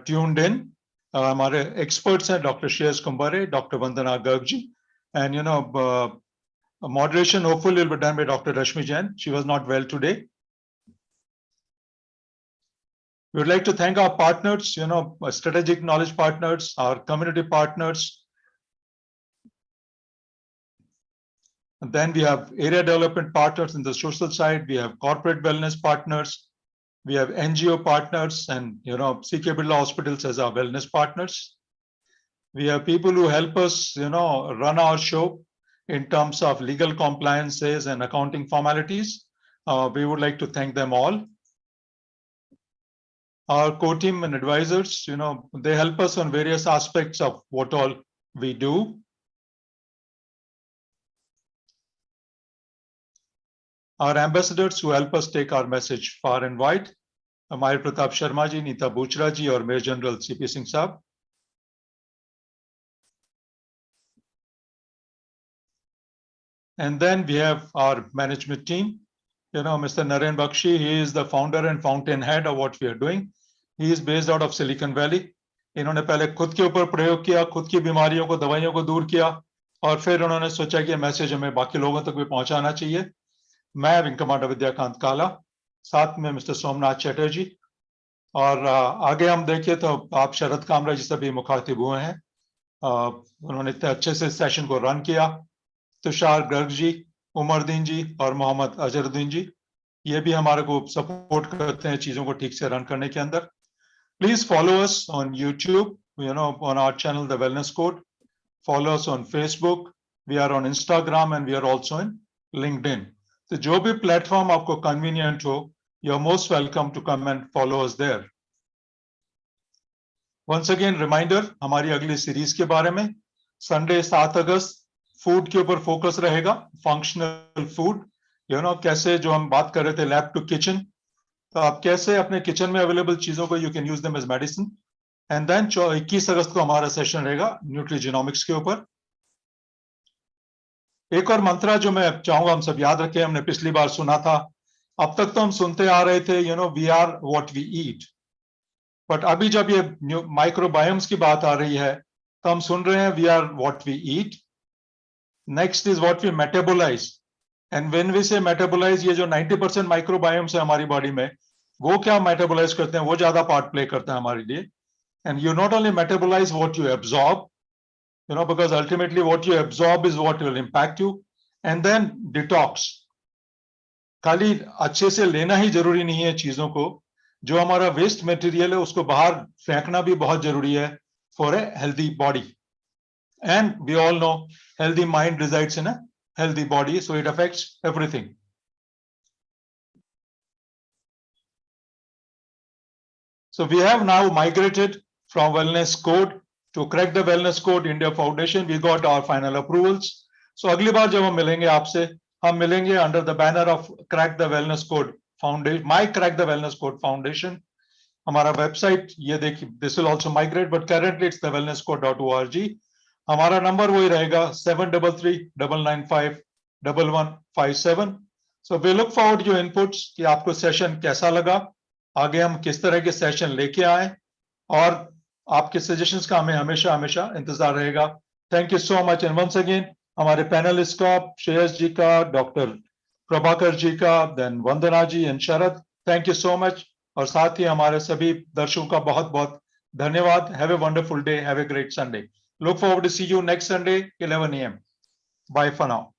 tuned in. हमारे experts हैं Dr. Shreyas Kumbhare, Dr. Vandana Garg ji, and moderation hopefully will be done by Dr. Rashmi Jain. She was not well today. We would like to thank our partners, strategic knowledge partners, our community partners. And then we have area development partners in the social side. We have corporate wellness partners. We have NGO partners and, CK Birla Hospitals as our wellness partners. We have people who help us, run our show in terms of legal compliances and accounting formalities. We would like to thank them all. Our core team and advisors, they help us on various aspects of what all we do. Our ambassadors who help us take our message far and wide, Amir Pratap Sharma ji, Neeta Buchra ji, or Major General CP Singh Saab. And then we have our management team, Mr. Naren Bakshi, he is the founder and fountainhead of what we are doing. He is based out of Silicon Valley. इन्होंने पहले खुद के ऊपर प्रयोग किया, खुद की बीमारियों को, दवाइयों को दूर किया, और फिर उन्होंने सोचा कि मैसेज हमें बाकी लोगों तक भी पहुंचाना चाहिए. मैं विंग कमांडर विद्याकांत काला, साथ में मिस्टर सोमनाथ चैटर्जी, और आगे हम देखिए तो आप शरद कामरा जी से भी मुखातिब हुए हैं. उन्होंने इतने अच्छे से सेशन को रन किया. तुषार गर्ग जी, उमरदीन जी और मोहम्मद अजरुद्दीन जी, ये भी हमारे को सपोर्ट करते हैं चीजों को ठीक से रन करने के अंदर. Please follow us on YouTube, on our channel, The Wellness Code. Follow us on Facebook. We are on Instagram and we are also in LinkedIn. So जो भी platform आपको convenient हो, you're most welcome to come and follow us there. Once again, reminder, हमारी अगली series के बारे में, Sunday 7 अगस्त food के ऊपर फोकस रहेगा, फंक्शनल फूड, कैसे जो हम बात कर रहे थे लैब टू किचन, तो आप कैसे अपने किचन में अवेलेबल चीजों को you can use them as medicine. And then 21 अगस्त को हमारा सेशन रहेगा न्यूट्रीजेनोमिक्स के ऊपर. एक और मंत्रा जो मैं चाहूंगा हम सब याद रखें, हमने पिछली बार सुना था, अब तक तो हम सुनते आ रहे थे we are what we eat, but अभी जब ये माइक्रोबायोम्स की बात आ रही है तो हम सुन रहे हैं we are what we eat. Next is what we metabolise, and when we say metabolise, ये जो 90% माइक्रोबायोम्स है हमारी बॉडी में, वो क्या मेटाबोलाइज करते हैं, वो ज्यादा पार्ट प्ले करते हैं हमारे लिए. And you not only metabolise what you absorb, because ultimately what you absorb is what will impact you. And then detox. खाली अच्छे से लेना ही जरूरी नहीं है चीजों को, जो हमारा वेस्ट मटेरियल है उसको बाहर फेंकना भी बहुत जरूरी है for a healthy body. And we all know healthy mind resides in a healthy body, so it affects everything. So we have now migrated from Wellness Code to Crack the Wellness Code India Foundation. We got our final approvals. So अगली बार जब हम मिलेंगे आपसे, हम मिलेंगे under the banner of Crack the Wellness Code Foundation, My Crack the Wellness Code Foundation. हमारा website ये देखिए, this will also migrate, but currently it's the wellnesscode.org. हमारा नंबर वही रहेगा 7339951157. So we look forward to your inputs कि आपको session कैसा लगा, आगे हम किस तरह के सेशन लेके आए, और आपके सजेशंस का हमें हमेशा हमेशा इंतजार रहेगा. Thank you so much. And once again हमारे पैनलिस्ट का, श्रेयस जी का, डॉक्टर प्रभाकर जी का, then Vandana ji and Sharad, thank you so much. और साथ ही हमारे सभी दर्शकों का बहुत बहुत धन्यवाद. Have a wonderful day, have a great Sunday. Look forward to see you next Sunday, 11 a.m. Bye for now.